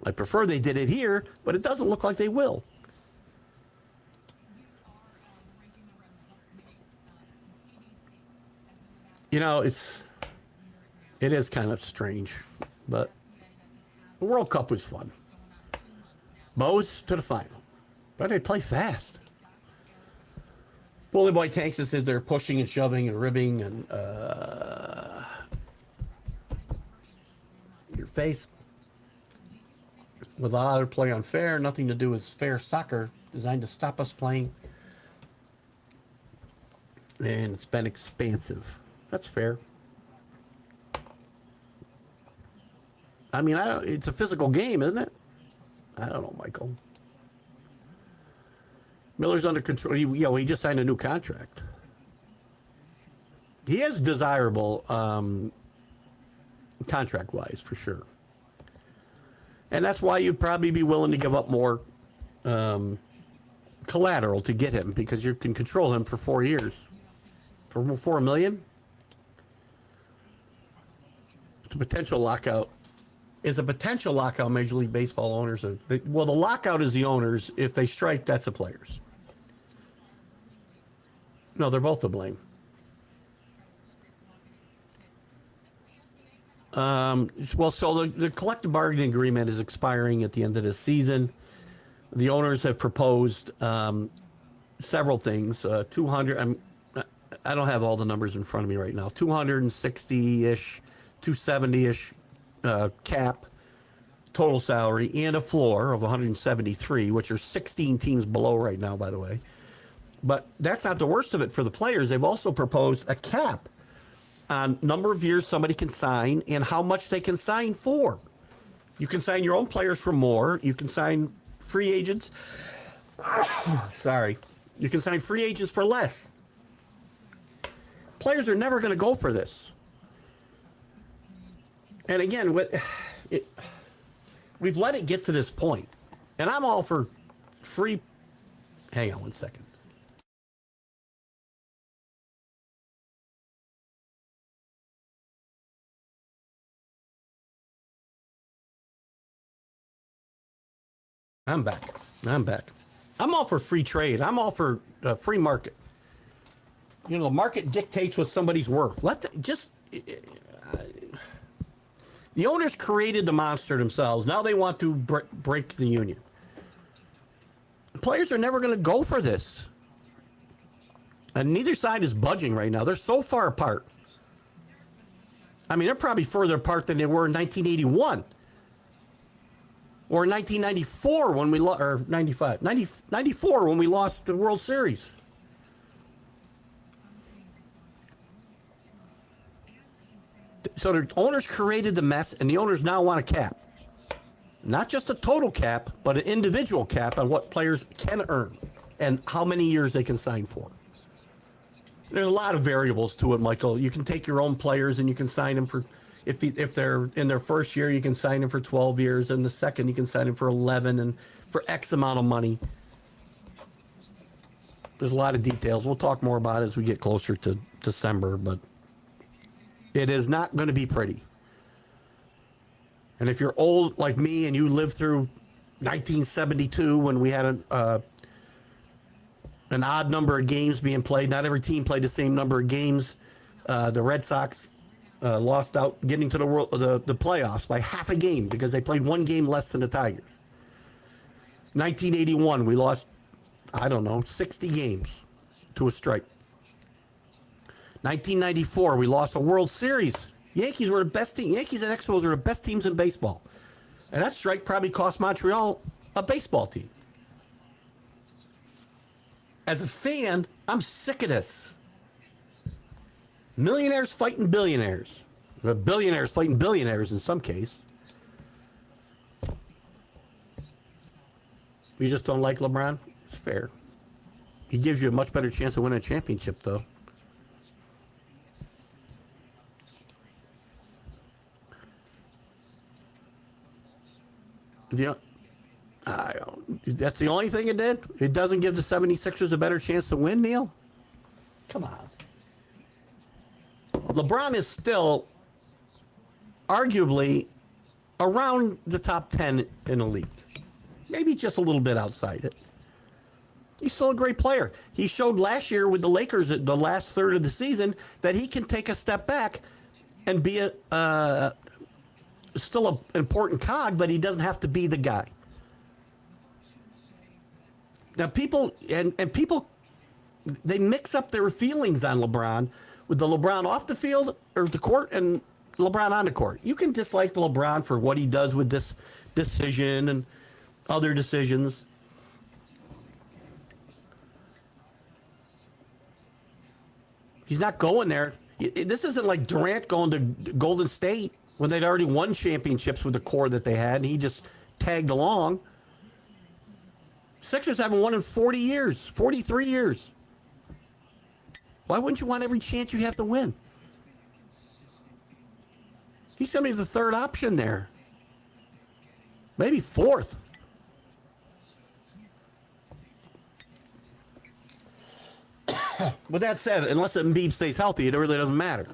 I prefer they did it here, but it doesn't look like they will. It is kind of strange, but the World Cup was fun. Bows to the final, but they play fast. Bully Boy Tanks is they're pushing and shoving and ribbing and your face with a lot of play unfair, nothing to do with fair soccer, designed to stop us playing. And it's been expansive. That's fair. I mean, it's a physical game, isn't it? I don't know, Michael. Miller's under control. He just signed a new contract. He is desirable contract-wise, for sure. And that's why you'd probably be willing to give up more collateral to get him, because you can control him for 4 years. For $4 million? It's a potential lockout. Is a potential lockout Major League Baseball owners? The lockout is the owners. If they strike, that's the players. No, they're both to blame. So the collective bargaining agreement is expiring at the end of this season. The owners have proposed several things. 200. I don't have all the numbers in front of me right now. 260-ish, 270-ish cap total salary and a floor of 173, which are 16 teams below right now, by the way. But that's not the worst of it for the players. They've also proposed a cap on number of years somebody can sign and how much they can sign for. You can sign your own players for more. You can sign free agents. Sorry. You can sign free agents for less. Players are never going to go for this. And again, we've let it get to this point. And I'm all for free. Hang on one second. I'm back. I'm all for free trade. I'm all for free market. You know, the market dictates what somebody's worth. The owners created the monster themselves. Now they want to break the union. Players are never going to go for this. And neither side is budging right now. They're so far apart. I mean, they're probably further apart than they were in 1981. Or 1994 when we lost, or 94 when we lost the World Series. So the owners created the mess, and the owners now want a cap. Not just a total cap, but an individual cap on what players can earn and how many years they can sign for. There's a lot of variables to it, Michael. You can take your own players and you can sign them for, if they're in their first year, you can sign them for 12 years, and the second you can sign them for 11 and for X amount of money. There's a lot of details. We'll talk more about it as we get closer to December, but it is not going to be pretty. And if you're old like me and you lived through 1972 when we had an odd number of games being played, not every team played the same number of games. The Red Sox lost out getting to the playoffs by half a game because they played one game less than the Tigers. 1981, we lost, 60 games to a strike. 1994, we lost a World Series. Yankees were the best team. Yankees and Expos were the best teams in baseball. And that strike probably cost Montreal a baseball team. As a fan, I'm sick of this. Millionaires fighting billionaires. Billionaires fighting billionaires in some case. You just don't like LeBron? It's fair. He gives you a much better chance of winning a championship, though. Yeah, that's the only thing it did? It doesn't give the 76ers a better chance to win, Neil? Come on. LeBron is still arguably around the top 10 in the league. Maybe just a little bit outside it. He's still a great player. He showed last year with the Lakers at the last third of the season that he can take a step back and be still an important cog, but he doesn't have to be the guy. Now, people, they mix up their feelings on LeBron with the LeBron off the field or the court and LeBron on the court. You can dislike LeBron for what he does with this decision and other decisions. He's not going there. This isn't like Durant going to Golden State when they'd already won championships with the core that they had, and he just tagged along. Sixers haven't won in 40 years, 43 years. Why wouldn't you want every chance you have to win? He's going to be the third option there. Maybe fourth. With that said, unless Embiid stays healthy, it really doesn't matter.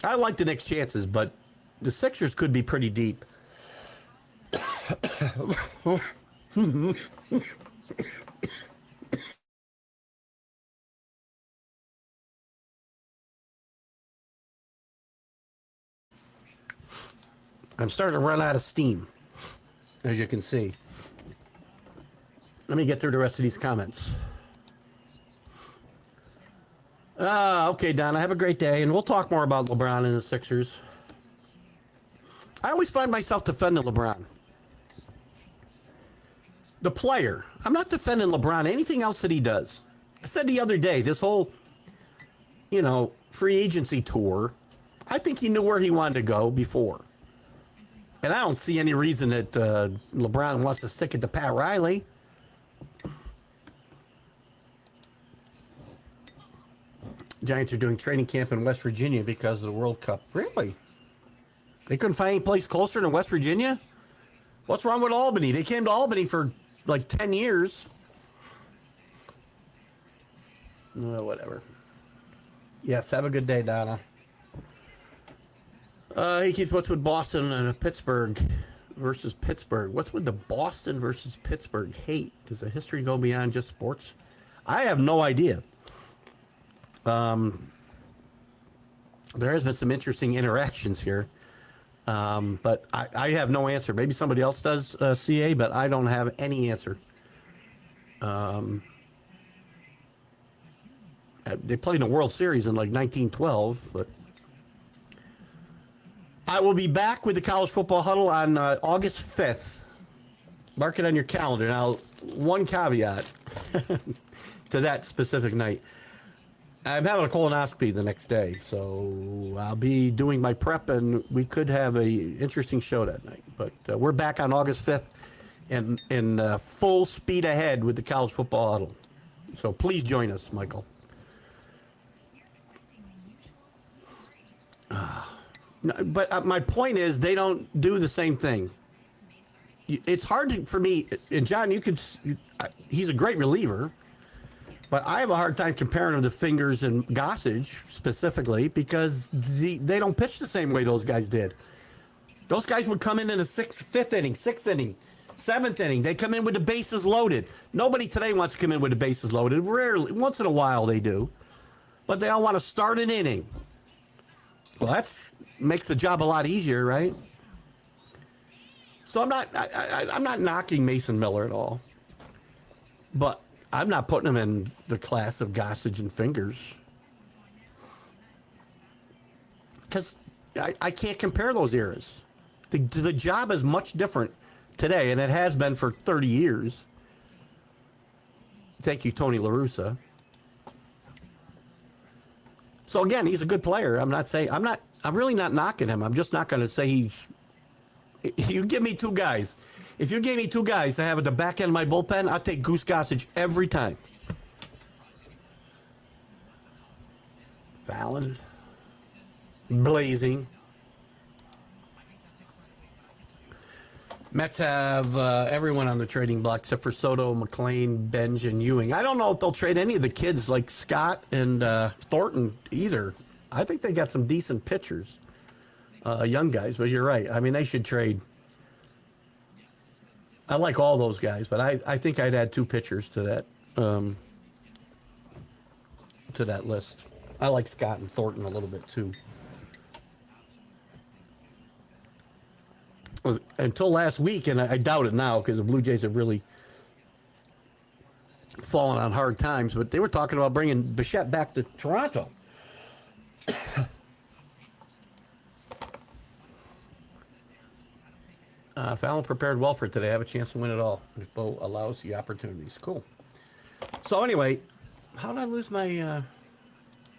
I like the Knicks' chances, but the Sixers could be pretty deep. I'm starting to run out of steam, as you can see. Let me get through the rest of these comments. Okay, Donna, have a great day, and we'll talk more about LeBron and the Sixers. I always find myself defending LeBron. The player. I'm not defending LeBron, anything else that he does. I said the other day, this whole, free agency tour, I think he knew where he wanted to go before. And I don't see any reason that LeBron wants to stick it to Pat Riley. Giants are doing training camp in West Virginia because of the World Cup. Really? They couldn't find any place closer than West Virginia? What's wrong with Albany? They came to Albany for like 10 years. Whatever. Yes, have a good day, Donna. He keeps what's with Boston and Pittsburgh versus Pittsburgh. What's with the Boston versus Pittsburgh hate? Does the history go beyond just sports? I have no idea. There has been some interesting interactions here. But I have no answer. Maybe somebody else does, CA, but I don't have any answer. They played in the World Series in like 1912, but I will be back with the College Football Huddle on August 5th. Mark it on your calendar. Now, one caveat to that specific night. I'm having a colonoscopy the next day, so I'll be doing my prep, and we could have a interesting show that night. But we're back on August 5th and in full speed ahead with the College Football Huddle. So please join us, Michael. But my point is they don't do the same thing. It's hard for me, and John, he's a great reliever. But I have a hard time comparing him to Fingers and Gossage specifically because they don't pitch the same way those guys did. Those guys would come in the fifth inning, sixth inning, seventh inning. They come in with the bases loaded. Nobody today wants to come in with the bases loaded. Rarely, once in a while they do. But they all want to start an inning. Well, that makes the job a lot easier, right? So I'm not knocking Mason Miller at all. But I'm not putting him in the class of Gossage and Fingers. Because I can't compare those eras. The job is much different today, and it has been for 30 years. Thank you, Tony La Russa. So again, he's a good player. I'm really not knocking him. I'm just not going to say you give me two guys. If you gave me two guys to have at the back end of my bullpen, I'll take Goose Gossage every time. Fallon. Blazing. Mets have everyone on the trading block except for Soto, McLean, Benj, and Ewing. I don't know if they'll trade any of the kids like Scott and Thornton either. I think they got some decent pitchers, young guys, but you're right. I mean, they should trade. I like all those guys, but I think I'd add two pitchers to that list. I like Scott and Thornton a little bit too. Until last week, and I doubt it now because the Blue Jays have really fallen on hard times, but they were talking about bringing Bichette back to Toronto. Fallon prepared well for today. I have a chance to win it all if Bo allows the opportunities. Cool. So anyway, how did I lose my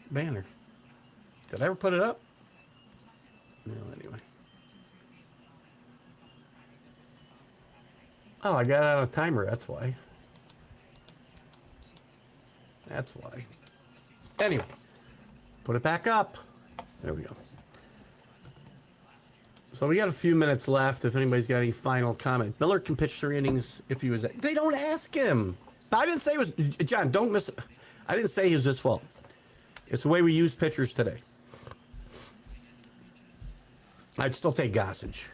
banner? Did I ever put it up? No, anyway. Oh, I got out of timer. That's why. That's why. Anyway, put it back up. There we go. So we got a few minutes left if anybody's got any final comment. Miller can pitch 3 innings if he was... They don't ask him. I didn't say it was... John, don't miss... I didn't say it was his fault. It's the way we use pitchers today. I'd still take Gossage.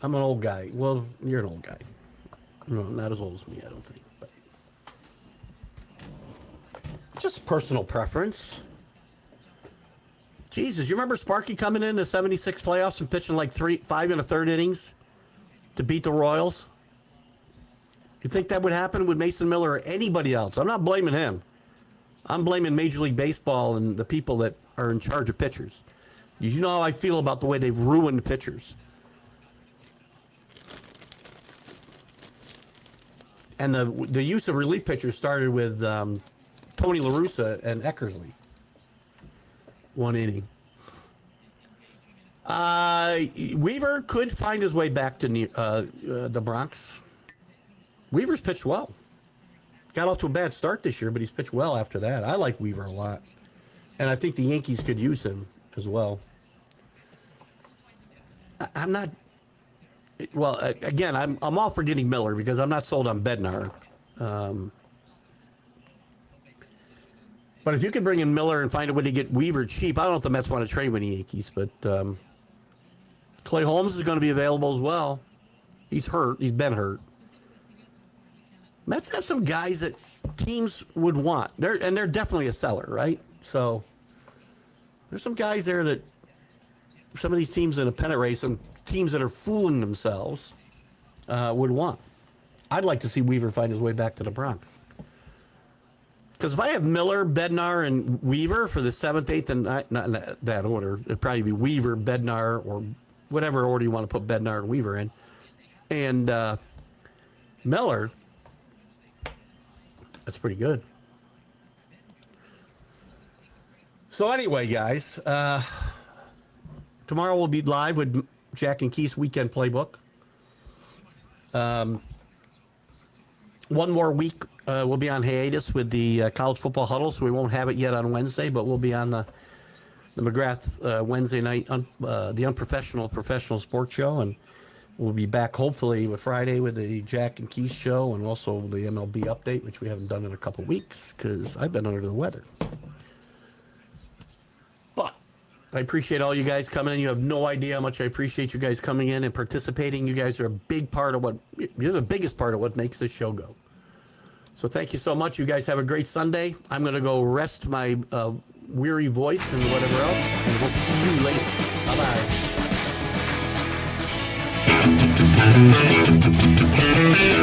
I'm an old guy. Well, you're an old guy. No, not as old as me, I don't think. But just personal preference. Jesus, you remember Sparky coming in the 76 playoffs and pitching like 5 and a third innings to beat the Royals? You think that would happen with Mason Miller or anybody else? I'm not blaming him. I'm blaming Major League Baseball and the people that are in charge of pitchers. You know how I feel about the way they've ruined pitchers. And the use of relief pitchers started with Tony La Russa and Eckersley. 1 inning. Weaver could find his way back to the Bronx. Weaver's pitched well. Got off to a bad start this year, but he's pitched well after that. I like Weaver a lot. And I think the Yankees could use him as well. I'm not... Well, again, I'm all for getting Miller because I'm not sold on Bednar. But if you could bring in Miller and find a way to get Weaver cheap, I don't know if the Mets want to trade with the Yankees, but Clay Holmes is going to be available as well. He's hurt. He's been hurt. Mets have some guys that teams would want. They're definitely a seller, right? So there's some guys there that some of these teams in a pennant race, some teams that are fooling themselves, would want. I'd like to see Weaver find his way back to the Bronx. Because if I have Miller, Bednar, and Weaver for the 7th, 8th, and not in that order, it'd probably be Weaver, Bednar, or whatever order you want to put Bednar and Weaver in. And Miller, that's pretty good. So anyway, guys, tomorrow we'll be live with Jack and Keith's Weekend Playbook. 1 more week, we'll be on hiatus with the college football huddle, so we won't have it yet on Wednesday, but we'll be on the McGrath Wednesday night, the Unprofessional Professional Sports Show, and we'll be back hopefully with Friday with the Jack and Keith Show and also the MLB update, which we haven't done in a couple weeks because I've been under the weather. But I appreciate all you guys coming in. You have no idea how much I appreciate you guys coming in and participating. You guys are a big part of you're the biggest part of what makes this show go. So thank you so much. You guys have a great Sunday. I'm going to go rest my weary voice and whatever else, and we'll see you later. Bye-bye.